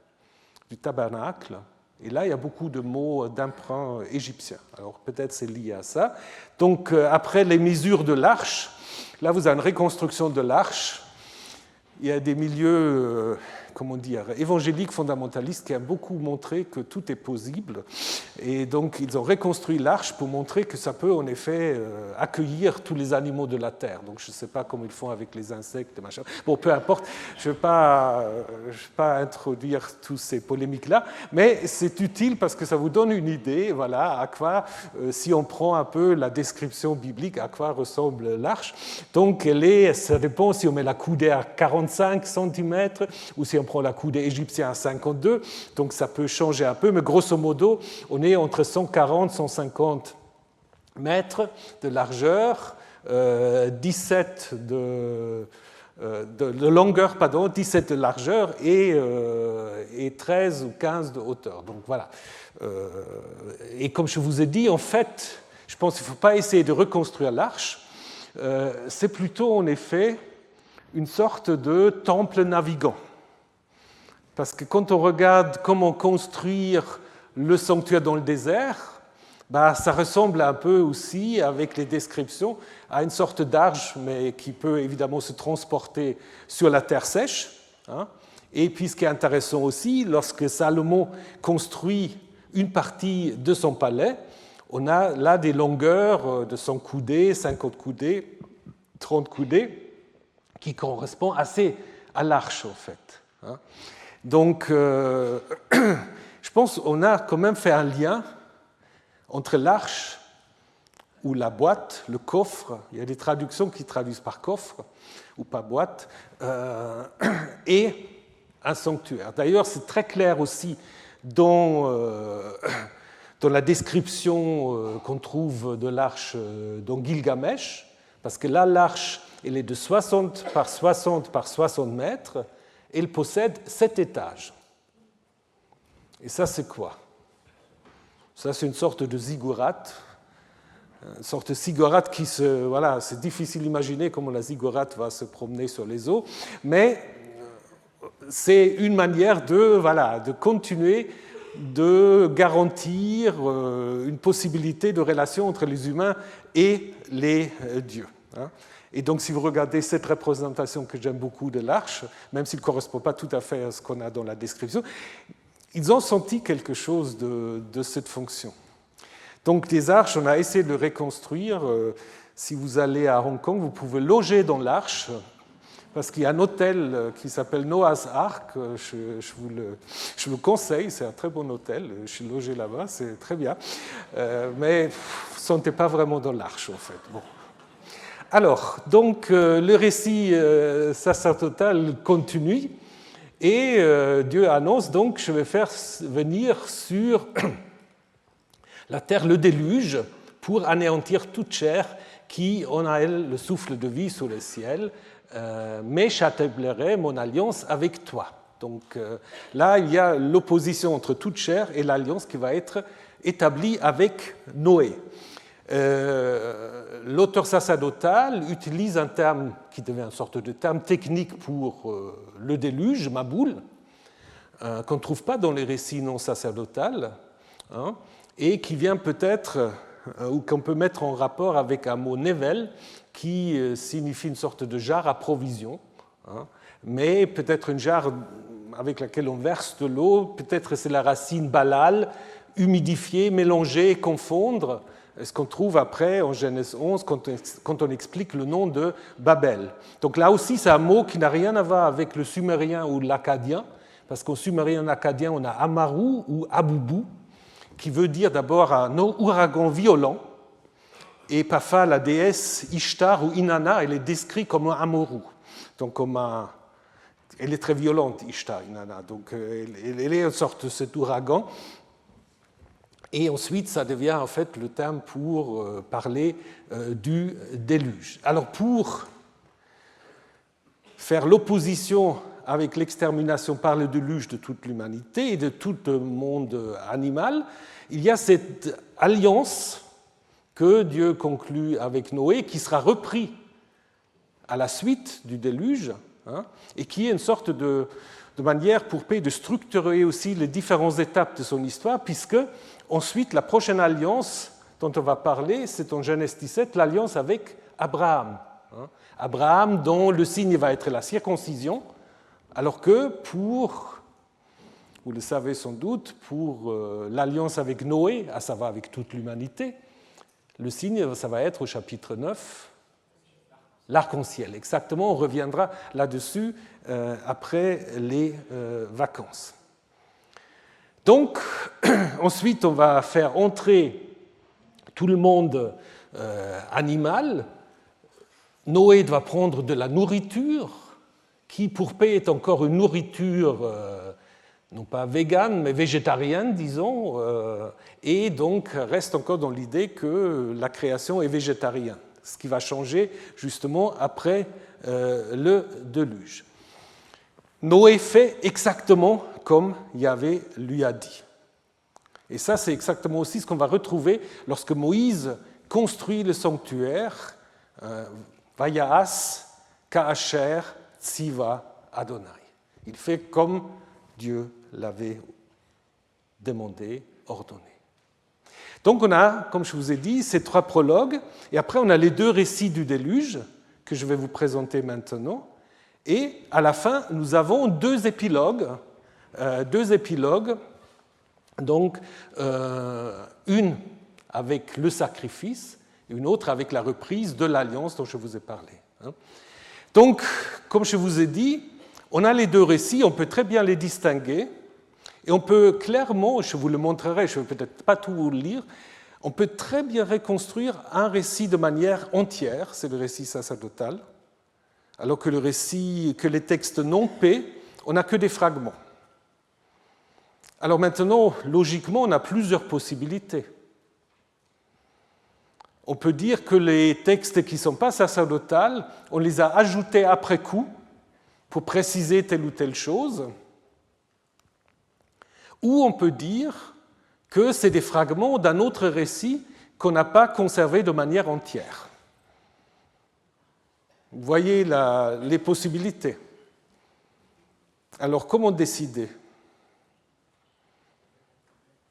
du tabernacle. Et là, il y a beaucoup de mots d'emprunt égyptiens. Alors peut-être c'est lié à ça. Donc après les mesures de l'arche, là vous avez une reconstruction de l'arche. Il y a des milieux, évangéliques fondamentalistes qui ont beaucoup montré que tout est possible. Et donc ils ont reconstruit l'arche pour montrer que ça peut en effet accueillir tous les animaux de la terre. Donc je ne sais pas comment ils font avec les insectes, machin. Bon, peu importe, je ne vais pas introduire toutes ces polémiques-là, mais c'est utile parce que ça vous donne une idée, voilà, à quoi, si on prend un peu la description biblique, à quoi ressemble l'arche. Donc ça dépend si on met la coudée à 45 cm ou si on prend la coudée égyptienne à 52, donc ça peut changer un peu, mais grosso modo, on est entre 140 et 150 mètres de largeur, 17 de longueur, 17 de largeur et 13 ou 15 de hauteur. Donc voilà. Et comme je vous ai dit, en fait, je pense qu'il ne faut pas essayer de reconstruire l'arche. C'est plutôt en effet une sorte de temple navigant. Parce que quand on regarde comment construire le sanctuaire dans le désert, ça ressemble un peu aussi, avec les descriptions, à une sorte d'arche, mais qui peut évidemment se transporter sur la terre sèche. Et puis ce qui est intéressant aussi, lorsque Salomon construit une partie de son palais, on a là des longueurs de 100 coudées, 50 coudées, 30 coudées, qui correspondent assez à l'arche en fait. Donc, je pense qu'on a quand même fait un lien entre l'arche ou la boîte, le coffre, il y a des traductions qui traduisent par coffre ou par boîte, et un sanctuaire. D'ailleurs, c'est très clair aussi dans la description qu'on trouve de l'arche dans Gilgamesh, parce que là, l'arche, elle est de 60 par 60 par 60 mètres, et elle possède 7 étages. Et ça, c'est quoi? Ça, c'est une sorte de ziggourate, une sorte de ziggourate qui se... Voilà, c'est difficile d'imaginer comment la ziggourate va se promener sur les eaux, mais c'est une manière de continuer de garantir une possibilité de relation entre les humains et les dieux. Et donc, si vous regardez cette représentation que j'aime beaucoup de l'arche, même s'il ne correspond pas tout à fait à ce qu'on a dans la description, ils ont senti quelque chose de cette fonction. Donc, des arches, on a essayé de le reconstruire. Si vous allez à Hong Kong, vous pouvez loger dans l'arche, parce qu'il y a un hôtel qui s'appelle Noah's Ark. Je vous le conseille, c'est un très bon hôtel. Je suis logé là-bas, c'est très bien. Mais vous ne sentez pas vraiment dans l'arche, en fait. Bon. Alors, donc, le récit sacerdotal continue et Dieu annonce donc je vais faire venir sur la terre le déluge pour anéantir toute chair qui en a elle le souffle de vie sous le ciel, mais j'établirai mon alliance avec toi. Donc là, il y a l'opposition entre toute chair et l'alliance qui va être établie avec Noé. L'auteur sacerdotal utilise un terme qui devient une sorte de terme technique pour le déluge, Maboul, qu'on ne trouve pas dans les récits non sacerdotaux, et qui vient peut-être, ou qu'on peut mettre en rapport avec un mot Nevel, qui signifie une sorte de jarre à provision, mais peut-être une jarre avec laquelle on verse de l'eau, peut-être c'est la racine balal, humidifier, mélanger, confondre, ce qu'on trouve après en Genèse 11 quand on explique le nom de Babel. Donc là aussi, c'est un mot qui n'a rien à voir avec le sumérien ou l'akkadien, parce qu'en sumérien et akkadien, on a Amaru ou Aboubou, qui veut dire d'abord un ouragan violent, et parfois la déesse Ishtar ou Inanna, elle est décrite comme un Amoru, donc elle est très violente, Ishtar, Inanna, donc elle est une sorte de cet ouragan. Et ensuite, ça devient en fait le terme pour parler du déluge. Alors, pour faire l'opposition avec l'extermination par le déluge de toute l'humanité et de tout le monde animal, il y a cette alliance que Dieu conclut avec Noé, qui sera repris à la suite du déluge, et qui est une sorte de manière pour P de structurer aussi les différentes étapes de son histoire, puisque ensuite, la prochaine alliance dont on va parler, c'est en Genèse 17, l'alliance avec Abraham. Abraham, dont le signe va être la circoncision, alors que pour, vous le savez sans doute, pour l'alliance avec Noé, à savoir avec toute l'humanité, le signe, ça va être au chapitre 9, l'arc-en-ciel. Exactement, on reviendra là-dessus après les vacances. Donc, ensuite, on va faire entrer tout le monde animal. Noé va prendre de la nourriture, qui pour P est encore une nourriture, non pas végane, mais végétarienne, disons, et donc reste encore dans l'idée que la création est végétarienne, ce qui va changer justement après le déluge. Noé fait exactement comme Yahvé lui a dit. Et ça, c'est exactement aussi ce qu'on va retrouver lorsque Moïse construit le sanctuaire Vayaas Ka'asher Tziva Adonai. Il fait comme Dieu l'avait demandé, ordonné. Donc on a, comme je vous ai dit, ces 3 prologues, et après on a les 2 récits du déluge que je vais vous présenter maintenant, et à la fin nous avons 2 épilogues, donc une avec le sacrifice et une autre avec la reprise de l'alliance dont je vous ai parlé. Donc, comme je vous ai dit, on a les 2 récits, on peut très bien les distinguer, et on peut clairement, je vous le montrerai, je ne vais peut-être pas tout vous le lire, on peut très bien reconstruire un récit de manière entière, c'est le récit sacerdotal, alors que les textes non paix, on n'a que des fragments. Alors maintenant, logiquement, on a plusieurs possibilités. On peut dire que les textes qui ne sont pas sacerdotales, on les a ajoutés après coup pour préciser telle ou telle chose, ou on peut dire que c'est des fragments d'un autre récit qu'on n'a pas conservé de manière entière. Vous voyez les possibilités. Alors, comment décider ?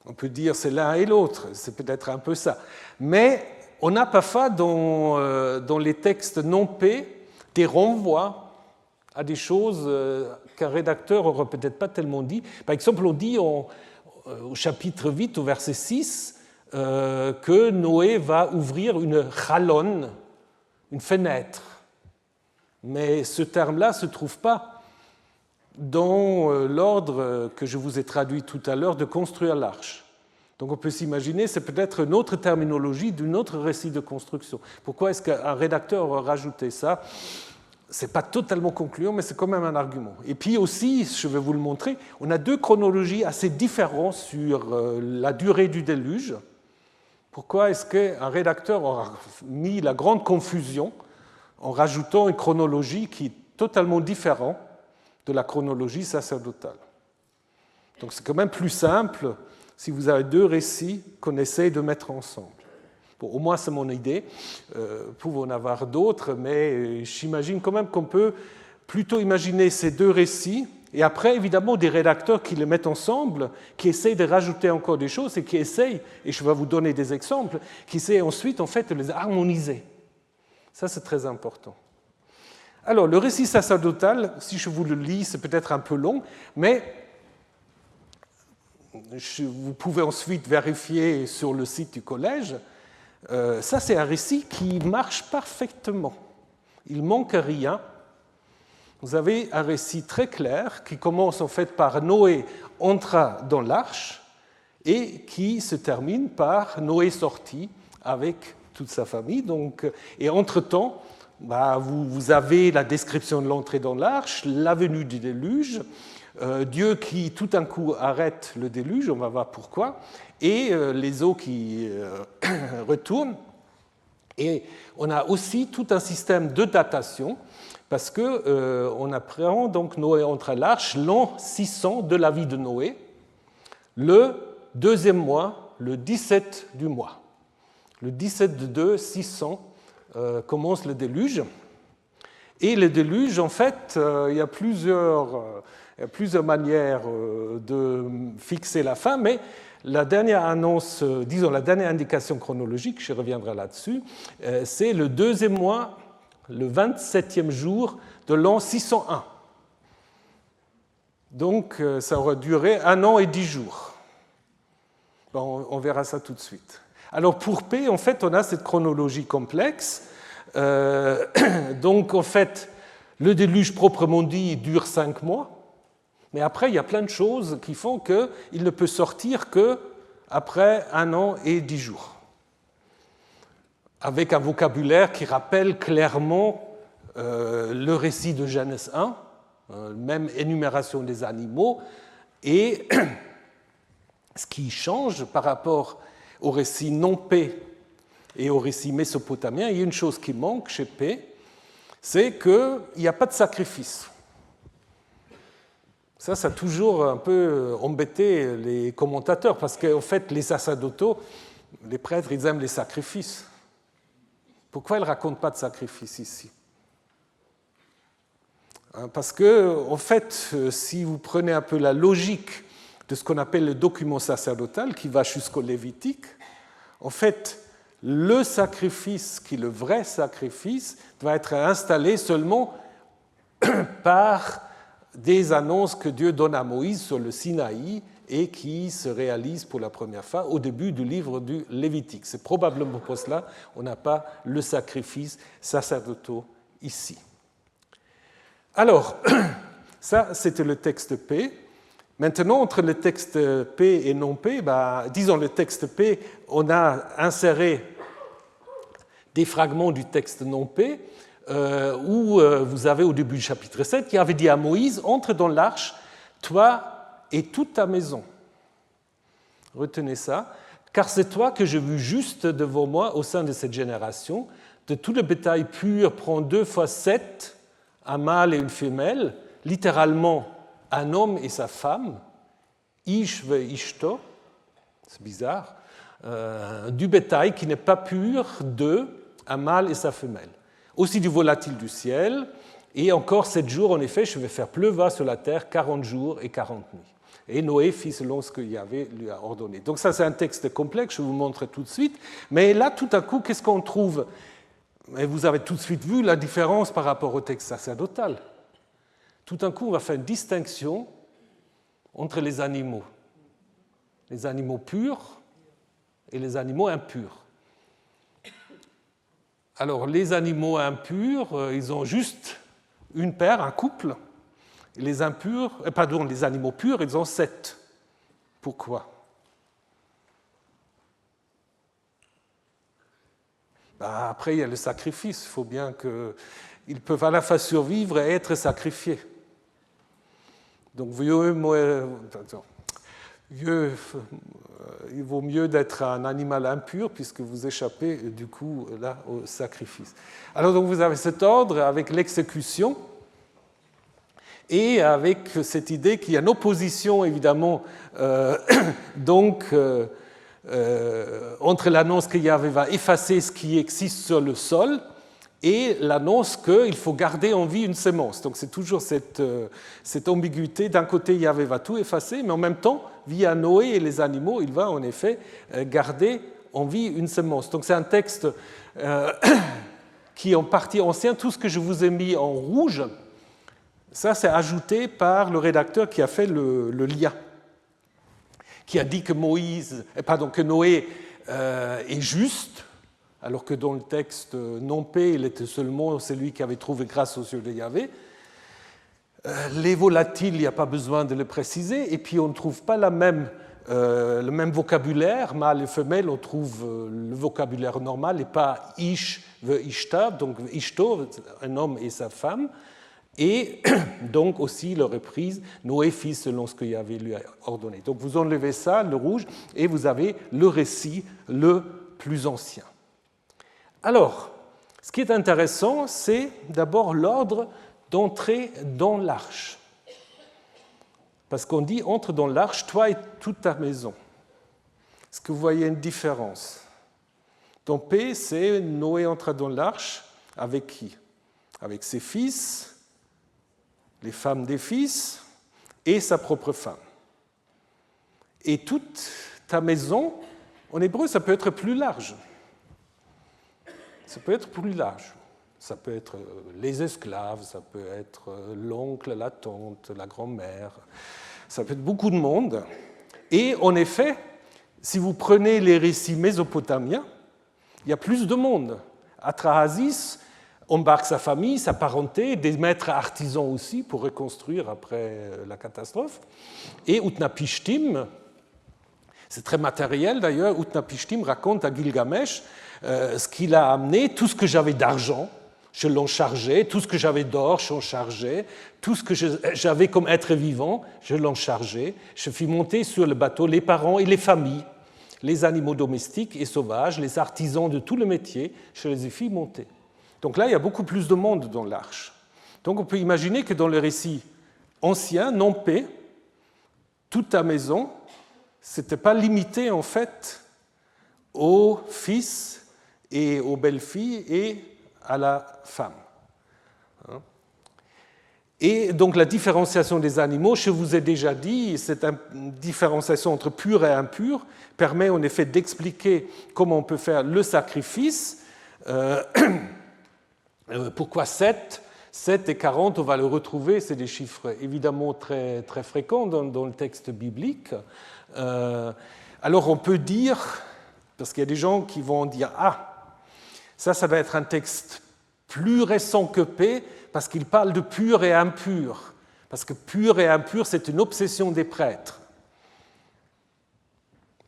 On peut dire c'est l'un et l'autre, c'est peut-être un peu ça. Mais on n'a parfois dans les textes non paix des renvois à des choses qu'un rédacteur n'aurait peut-être pas tellement dit. Par exemple, on dit au chapitre 8, au verset 6, que Noé va ouvrir une chalon, une fenêtre. Mais ce terme-là ne se trouve pas dans l'ordre que je vous ai traduit tout à l'heure de construire l'arche. Donc on peut s'imaginer, c'est peut-être une autre terminologie d'un autre récit de construction. Pourquoi est-ce qu'un rédacteur aurait rajouté ça ? Ce n'est pas totalement concluant, mais c'est quand même un argument. Et puis aussi, je vais vous le montrer, on a 2 chronologies assez différentes sur la durée du déluge. Pourquoi est-ce qu'un rédacteur aura mis la grande confusion en rajoutant une chronologie qui est totalement différente de la chronologie sacerdotale? Donc c'est quand même plus simple si vous avez 2 récits qu'on essaye de mettre ensemble. Bon, au moins, c'est mon idée. Vous pouvez en avoir d'autres, mais j'imagine quand même qu'on peut plutôt imaginer ces 2 récits, et après, évidemment, des rédacteurs qui les mettent ensemble, qui essayent de rajouter encore des choses, et qui essayent, et je vais vous donner des exemples, qui essayent ensuite, en fait, de les harmoniser. Ça, c'est très important. Alors, le récit sacerdotal, si je vous le lis, c'est peut-être un peu long, mais vous pouvez ensuite vérifier sur le site du collège. Ça, c'est un récit qui marche parfaitement. Il ne manque rien. Vous avez un récit très clair qui commence en fait par Noé entra dans l'arche et qui se termine par Noé sorti avec toute sa famille. Et entre-temps, vous avez la description de l'entrée dans l'arche, la venue du déluge, Dieu qui tout d'un coup arrête le déluge, on va voir pourquoi, et les eaux qui retournent. Et on a aussi tout un système de datation, parce qu'on apprend donc Noé entre à l'arche, l'an 600 de la vie de Noé, le 2e mois, le 17 du mois. Le 17 de 2, 600, commence le déluge. Et le déluge, en fait, il y a plusieurs manières de fixer la fin, mais la dernière annonce, disons la dernière indication chronologique, je reviendrai là-dessus, c'est le 2e mois, le 27e jour de l'an 601. Donc ça aurait duré 1 an et 10 jours. Bon, on verra ça tout de suite. Alors pour P, en fait, on a cette chronologie complexe. Donc en fait, le déluge proprement dit dure 5 mois. Mais après, il y a plein de choses qui font qu'il ne peut sortir qu'après 1 an et 10 jours. Avec un vocabulaire qui rappelle clairement le récit de Genèse 1, même énumération des animaux, et ce qui change par rapport au récit non P et au récit mésopotamien, il y a une chose qui manque chez P, c'est qu'il n'y a pas de sacrifice. Ça a toujours un peu embêté les commentateurs, parce qu'en fait, les sacerdotaux, les prêtres, ils aiment les sacrifices. Pourquoi elle ne raconte pas de sacrifice ici? Parce que, en fait, si vous prenez un peu la logique de ce qu'on appelle le document sacerdotal, qui va jusqu'au Lévitique, en fait, le sacrifice, qui est le vrai sacrifice, va être installé seulement par des annonces que Dieu donne à Moïse sur le Sinaï et qui se réalisent pour la première fois au début du livre du Lévitique. C'est probablement pour cela qu'on n'a pas le sacrifice sacerdotal ici. Alors, ça, c'était le texte P. Maintenant, entre le texte P et non P, disons le texte P, on a inséré des fragments du texte non P, où vous avez au début du chapitre 7 qui avait dit à Moïse, entre dans l'arche, toi et toute ta maison. Retenez ça, car c'est toi que je vis juste devant moi au sein de cette génération. De tout le bétail pur, prends 2 fois 7, un mâle et une femelle, littéralement un homme et sa femme, ish ve ishto, c'est bizarre, du bétail qui n'est pas pur, 2, un mâle et sa femelle. Aussi du volatile du ciel, et encore 7 jours, en effet, je vais faire pleuvoir sur la terre 40 jours et 40 nuits. Et Noé fit selon ce que Yahvé lui a ordonné. Donc ça, c'est un texte complexe, je vous montre tout de suite. Mais là, tout à coup, qu'est-ce qu'on trouve? Et vous avez tout de suite vu la différence par rapport au texte sacerdotal. Tout d'un coup, on va faire une distinction entre les animaux purs et les animaux impurs. Alors, les animaux impurs, ils ont juste une paire, un couple. Et les animaux purs, ils ont 7. Pourquoi? Après, il y a le sacrifice. Il faut bien qu'ils peuvent à la fois survivre et être sacrifiés. Donc, il vaut mieux d'être un animal impur puisque vous échappez du coup là au sacrifice. Alors donc vous avez cet ordre avec l'exécution et avec cette idée qu'il y a une opposition évidemment entre l'annonce que Yahvé va effacer ce qui existe sur le sol et l'annonce qu'il faut garder en vie une sémence. Donc c'est toujours cette ambiguïté. D'un côté, Yahvé va tout effacer, mais en même temps, via Noé et les animaux, il va en effet garder en vie une sémence. Donc c'est un texte qui est en partie ancien. Tout ce que je vous ai mis en rouge, ça c'est ajouté par le rédacteur qui a fait le lien, qui a dit que Noé est juste, alors que dans le texte non P, il était seulement celui qui avait trouvé grâce aux yeux de Yahvé. Les volatiles, il n'y a pas besoin de le préciser, et puis on ne trouve pas le même vocabulaire, mâle et femelle, on trouve le vocabulaire normal, et pas ish ve ishta, donc ishto, un homme et sa femme, et donc aussi le reprise, Noé fit selon ce que Yahvé lui a ordonné. Donc vous enlevez ça, le rouge, et vous avez le récit le plus ancien. Alors, ce qui est intéressant, c'est d'abord l'ordre d'entrer dans l'arche. Parce qu'on dit « entre dans l'arche, toi et toute ta maison ». Est-ce que vous voyez une différence? Dans P, c'est Noé entra dans l'arche avec qui? Avec ses fils, les femmes des fils et sa propre femme. Et toute ta maison, en hébreu, ça peut être plus large. Ça peut être plus large. Ça peut être les esclaves, ça peut être l'oncle, la tante, la grand-mère. Ça peut être beaucoup de monde. Et en effet, si vous prenez les récits mésopotamiens, il y a plus de monde. Atrahasis embarque sa famille, sa parenté, des maîtres artisans aussi pour reconstruire après la catastrophe. Et Utnapishtim, c'est très matériel d'ailleurs, Utnapishtim raconte à Gilgamesh ce qu'il a amené, tout ce que j'avais d'argent, je l'en chargeais, tout ce que j'avais d'or, je l'en chargeais, tout ce que j'avais comme être vivant, je l'en chargeais. Je fis monter sur le bateau les parents et les familles, les animaux domestiques et sauvages, les artisans de tout le métier, je les ai fait monter. Donc là, il y a beaucoup plus de monde dans l'arche. Donc on peut imaginer que dans le récit ancien, non P, toute ta maison, ce n'était pas limité en fait aux fils et aux belles filles et à la femme. Et donc la différenciation des animaux, je vous ai déjà dit, cette différenciation entre pur et impur permet en effet d'expliquer comment on peut faire le sacrifice. Pourquoi 7 7 et 40, on va le retrouver, c'est des chiffres évidemment très, très fréquents dans le texte biblique. Alors on peut dire, parce qu'il y a des gens qui vont dire « Ah, ça va être un texte plus récent que P, parce qu'il parle de pur et impur. Parce que pur et impur, c'est une obsession des prêtres. »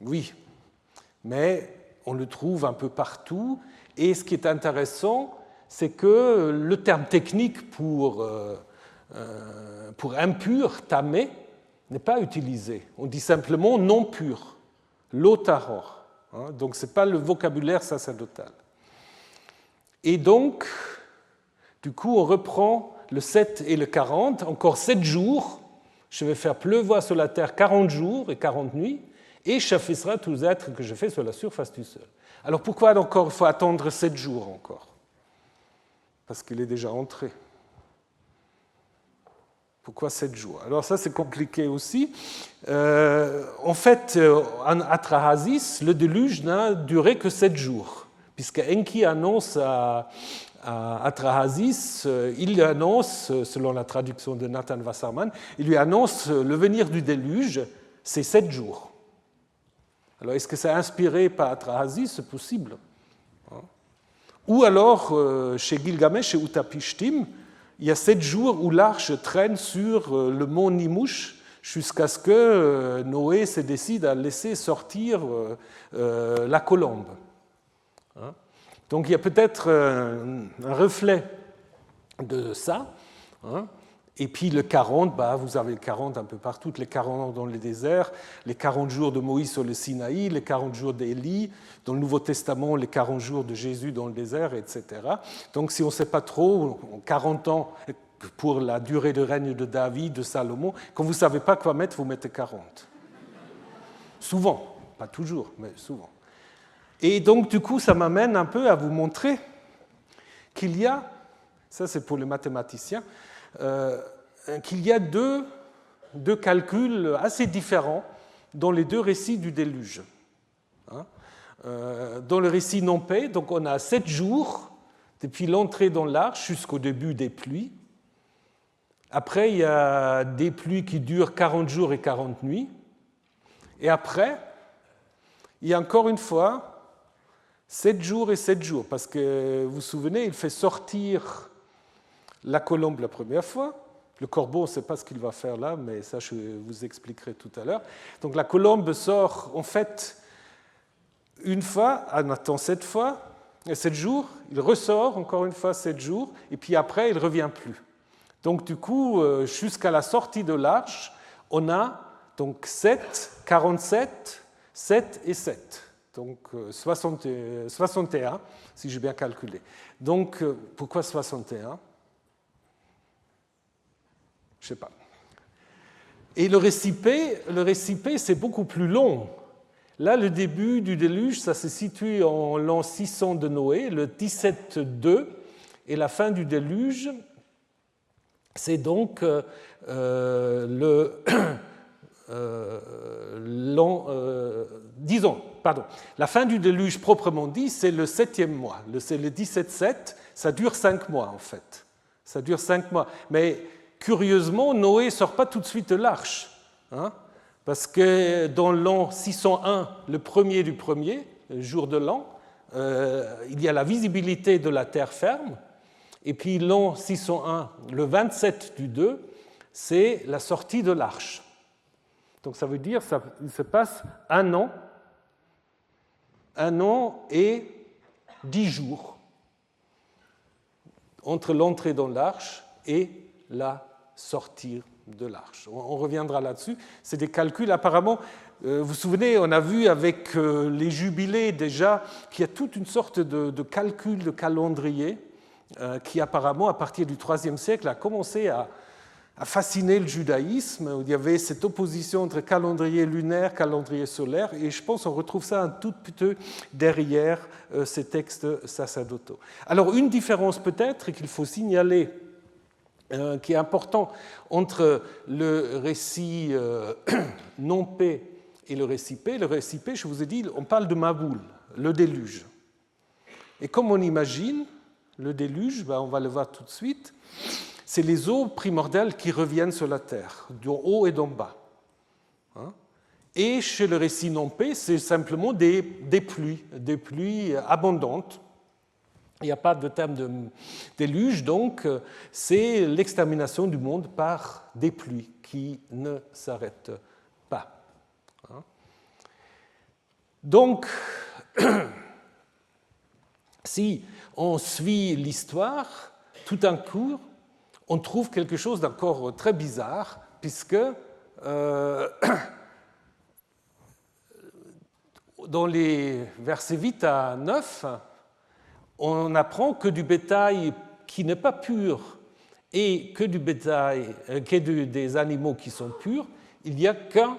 Oui, mais on le trouve un peu partout. Et ce qui est intéressant, c'est que le terme technique pour impur, tamé, n'est pas utilisé. On dit simplement non pur, lotaror. Donc ce n'est pas le vocabulaire sacerdotal. Et donc, du coup, on reprend le 7 et le 40, encore 7 jours. Je vais faire pleuvoir sur la terre 40 jours et 40 nuits, et chaffissera tous les êtres que je fais sur la surface du sol. Alors pourquoi encore il faut attendre 7 jours encore? Parce qu'il est déjà entré. Pourquoi 7 jours? Alors ça, c'est compliqué aussi. En fait, en Atrahasis, le déluge n'a duré que 7 jours, puisque Enki annonce à Atrahasis, il lui annonce, selon la traduction de Nathan Wasserman, il lui annonce le venir du déluge, c'est 7 jours. Alors, est-ce que c'est inspiré par Atrahasis? C'est possible. Ou alors, chez Gilgamesh, chez Utapishtim, il y a 7 jours où l'arche traîne sur le mont Nimush jusqu'à ce que Noé se décide à laisser sortir la colombe. Donc il y a peut-être un reflet de ça. Et puis le 40, vous avez le 40 un peu partout, les 40 dans le désert, les 40 jours de Moïse sur le Sinaï, les 40 jours d'Élie, dans le Nouveau Testament, les 40 jours de Jésus dans le désert, etc. Donc si on ne sait pas trop, 40 ans pour la durée de règne de David, de Salomon, quand vous ne savez pas quoi mettre, vous mettez 40. Souvent, pas toujours, mais souvent. Et donc du coup, ça m'amène un peu à vous montrer qu'il y a, ça c'est pour les mathématiciens, qu'il y a deux calculs assez différents dans les deux récits du déluge. Dans le récit non-P, donc on a 7 jours depuis l'entrée dans l'arche jusqu'au début des pluies. Après, il y a des pluies qui durent 40 jours et 40 nuits. Et après, il y a encore une fois 7 jours et 7 jours, parce que vous vous souvenez, il fait sortir la colombe la première fois. Le corbeau, on ne sait pas ce qu'il va faire là, mais ça, je vous expliquerai tout à l'heure. Donc la colombe sort, en fait, une fois, on attend 7 fois, 7 jours, il ressort encore une fois 7 jours, et puis après, il ne revient plus. Donc du coup, jusqu'à la sortie de l'arche, on a donc 7, 47, 7 et 7. Donc 61, si j'ai bien calculé. Donc pourquoi 61 ? Je ne sais pas. Et le récit P, c'est beaucoup plus long. Là, le début du déluge, ça se situe en l'an 600 de Noé, le 17-2, et la fin du déluge, c'est donc la fin du déluge proprement dit, c'est le 7e mois. C'est le 17-7, ça dure 5 mois en fait. Ça dure 5 mois. Mais curieusement, Noé ne sort pas tout de suite de l'arche. Parce que dans l'an 601, le premier du premier, le jour de l'an, il y a la visibilité de la terre ferme. Et puis l'an 601, le 27 du 2, c'est la sortie de l'arche. Donc ça veut dire qu'il se passe un an et 10 jours entre l'entrée dans l'arche et la sortie de l'arche. On reviendra là-dessus. C'est des calculs apparemment. Vous vous souvenez, on a vu avec les jubilés déjà qu'il y a toute une sorte de calcul de calendrier qui apparemment, à partir du IIIe siècle, a commencé à a fasciné le judaïsme, où il y avait cette opposition entre calendrier lunaire, calendrier solaire, et je pense qu'on retrouve ça un tout petit peu derrière ces textes sacerdotaux. Alors une différence peut-être qu'il faut signaler, qui est important entre le récit non P et le récit P. Le récit P, je vous ai dit, on parle de Maboul, le déluge. Et comme on imagine, le déluge, on va le voir tout de suite, c'est les eaux primordiales qui reviennent sur la terre, d'en haut et d'en bas. Et chez le récit non P, c'est simplement des pluies abondantes. Il n'y a pas de terme de déluge, donc c'est l'extermination du monde par des pluies qui ne s'arrêtent pas. Donc, si on suit l'histoire, tout d'un coup, on trouve quelque chose d'encore très bizarre, puisque dans les versets 8 à 9, on apprend que du bétail qui n'est pas pur et que du bétail, des animaux qui sont purs, il n'y a qu'un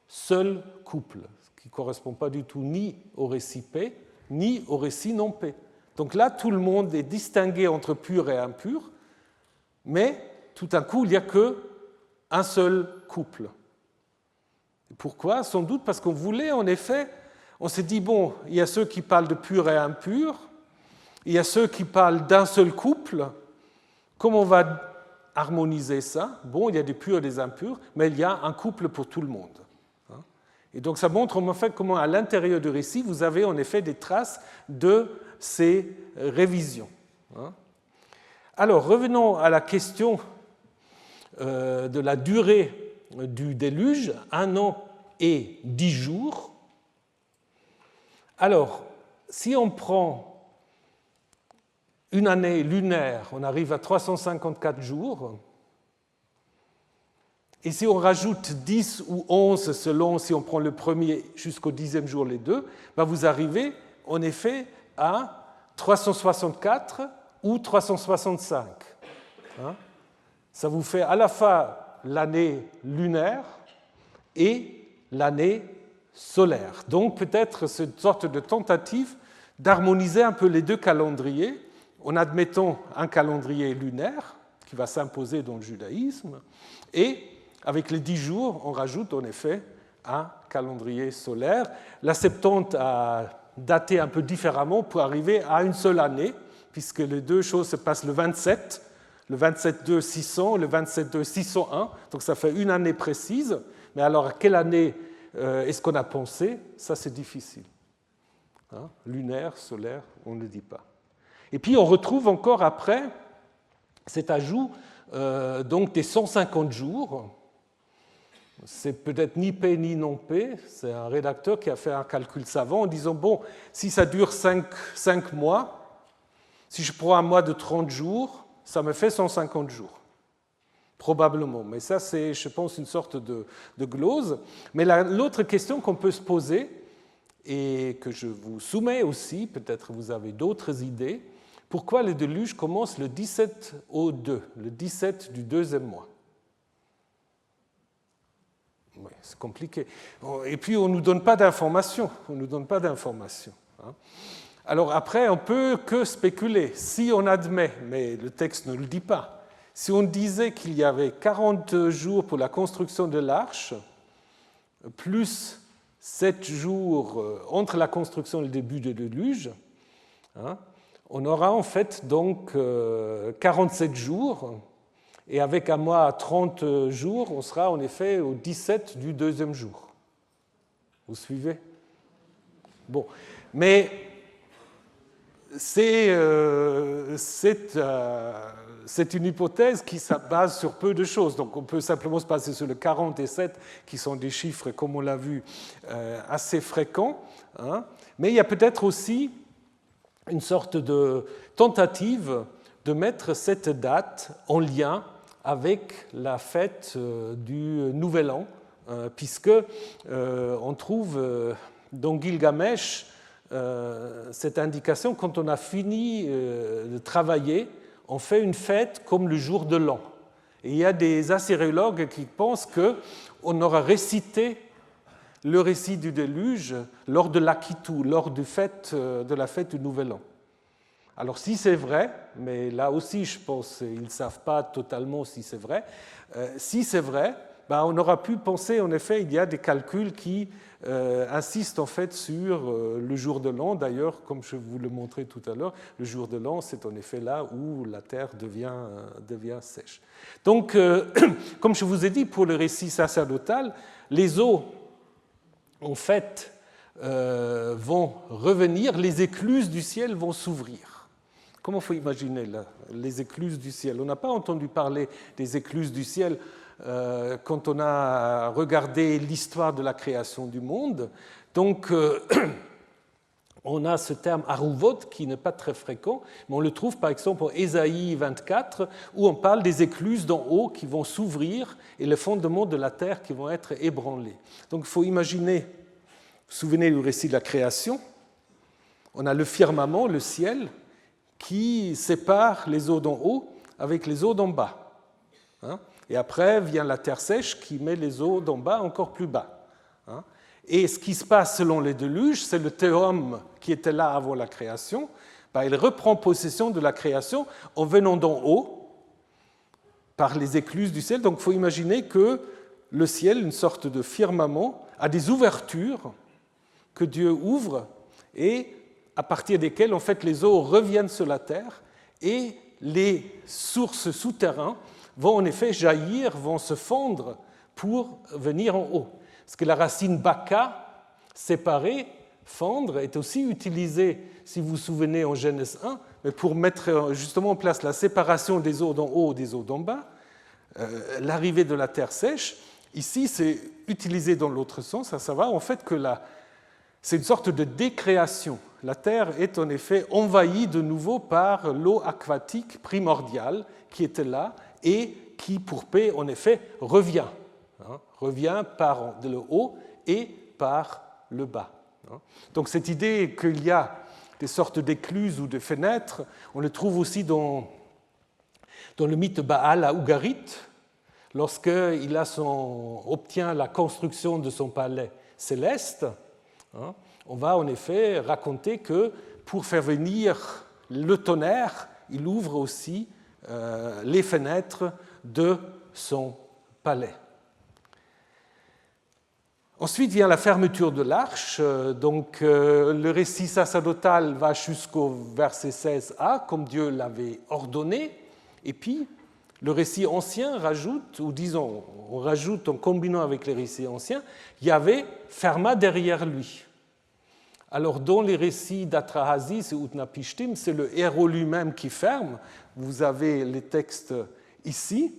seul couple, ce qui ne correspond pas du tout ni au récit P, ni au récit non P. Donc là, tout le monde est distingué entre pur et impur, mais tout d'un coup, il n'y a qu'un seul couple. Pourquoi? Sans doute parce qu'on voulait, en effet, on s'est dit, bon, il y a ceux qui parlent de pur et impur, il y a ceux qui parlent d'un seul couple. Comment on va harmoniser ça? Bon, il y a des purs et des impurs, mais il y a un couple pour tout le monde. Et donc ça montre en fait comment à l'intérieur du récit, vous avez en effet des traces de ces révisions. Alors, revenons à la question de la durée du déluge, 1 an et 10 jours. Alors, si on prend une année lunaire, on arrive à 354 jours. Et si on rajoute 10 ou 11, selon si on prend le premier jusqu'au 10e jour, les deux, vous arrivez en effet à 364 ou 365. Ça vous fait à la fois l'année lunaire et l'année solaire. Donc peut-être cette sorte de tentative d'harmoniser un peu les deux calendriers en admettant un calendrier lunaire qui va s'imposer dans le judaïsme et avec les 10 jours, on rajoute en effet un calendrier solaire. La Septante a daté un peu différemment pour arriver à une seule année, puisque les deux choses se passent le 27-2 600, le 27-2 601, donc ça fait une année précise. Mais alors, à quelle année est-ce qu'on a pensé? Ça, c'est difficile. Lunaire, solaire, on ne le dit pas. Et puis, on retrouve encore après cet ajout donc des 150 jours. C'est peut-être ni P ni non P, c'est un rédacteur qui a fait un calcul savant en disant, bon, si ça dure 5 mois, si je prends un mois de 30 jours, ça me fait 150 jours, probablement. Mais ça, c'est, je pense, une sorte de glose. Mais l'autre question qu'on peut se poser, et que je vous soumets aussi, peut-être vous avez d'autres idées, pourquoi le déluge commence le 17 au 2, le 17 du 2e mois? Oui, c'est compliqué. Et puis, on ne nous donne pas d'informations. Alors après, on ne peut que spéculer. Si on admet, mais le texte ne le dit pas, si on disait qu'il y avait 40 jours pour la construction de l'arche, plus 7 jours entre la construction et le début du déluge, on aura en fait donc 47 jours. Et avec un mois à 30 jours, on sera en effet au 17 du 2e jour. Vous suivez? Bon, mais c'est une hypothèse qui se base sur peu de choses. Donc on peut simplement se baser sur le 47, qui sont des chiffres, comme on l'a vu, assez fréquents. Mais il y a peut-être aussi une sorte de tentative de mettre cette date en lien avec la fête du Nouvel An, puisque on trouve dans Gilgamesh cette indication, quand on a fini de travailler, on fait une fête comme le jour de l'an. Et il y a des assyriologues qui pensent qu'on aura récité le récit du déluge lors de l'Akitu, lors de la fête du Nouvel An. Alors si c'est vrai, mais là aussi je pense qu'ils ne savent pas totalement si c'est vrai, si c'est vrai, on aura pu penser, en effet, il y a des calculs qui insistent en fait sur le jour de l'an. D'ailleurs, comme je vous le montrais tout à l'heure, le jour de l'an, c'est en effet là où la terre devient sèche. Donc, comme je vous ai dit, pour le récit sacerdotal, les eaux, en fait, vont revenir, les écluses du ciel vont s'ouvrir. Comment il faut imaginer là, les écluses du ciel? On n'a pas entendu parler des écluses du ciel quand on a regardé l'histoire de la création du monde. Donc, on a ce terme aruvot qui n'est pas très fréquent, mais on le trouve par exemple en Ésaïe 24, où on parle des écluses d'en haut qui vont s'ouvrir et les fondements de la terre qui vont être ébranlés. Donc, il faut imaginer, vous vous souvenez du récit de la création, on a le firmament, le ciel, qui sépare les eaux d'en haut avec les eaux d'en bas. Et après vient la terre sèche qui met les eaux d'en bas encore plus bas. Et ce qui se passe selon les déluges, c'est le théorème qui était là avant la création. Il reprend possession de la création en venant d'en haut par les écluses du ciel. Donc il faut imaginer que le ciel, une sorte de firmament, a des ouvertures que Dieu ouvre et à partir desquelles en fait, les eaux reviennent sur la terre et les sources souterraines vont en effet jaillir, vont se fondre pour venir en haut. Parce que la racine baka, séparer, fondre, est aussi utilisée, si vous vous souvenez, en Genèse 1, mais pour mettre justement en place la séparation des eaux d'en haut et des eaux d'en bas, l'arrivée de la terre sèche. Ici, c'est utilisé dans l'autre sens, à savoir en fait que c'est une sorte de décréation. La terre est en effet envahie de nouveau par l'eau aquatique primordiale qui était là et qui, pour paix, en effet, revient par le haut et par le bas. Donc cette idée qu'il y a des sortes d'écluses ou de fenêtres, on le trouve aussi dans le mythe Baal à Ugarit, lorsqu'il obtient la construction de son palais céleste. On va en effet raconter que pour faire venir le tonnerre, il ouvre aussi les fenêtres de son palais. Ensuite vient la fermeture de l'arche. Donc, le récit sacerdotal va jusqu'au verset 16a, comme Dieu l'avait ordonné. Et puis, le récit ancien rajoute, ou disons, on rajoute en combinant avec les récits anciens, Yahvé ferma derrière lui. Alors, dans les récits d'Atrahasis et Utnapishtim, c'est le héros lui-même qui ferme. Vous avez les textes ici,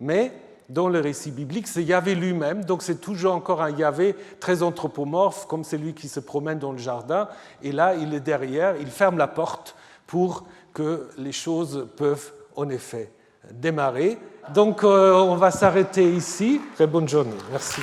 mais dans le récit biblique, c'est Yahvé lui-même, donc c'est toujours encore un Yahvé très anthropomorphe, comme celui qui se promène dans le jardin, et là, il est derrière, il ferme la porte pour que les choses peuvent en effet démarrer. Donc, on va s'arrêter ici. Très bonne journée. Merci.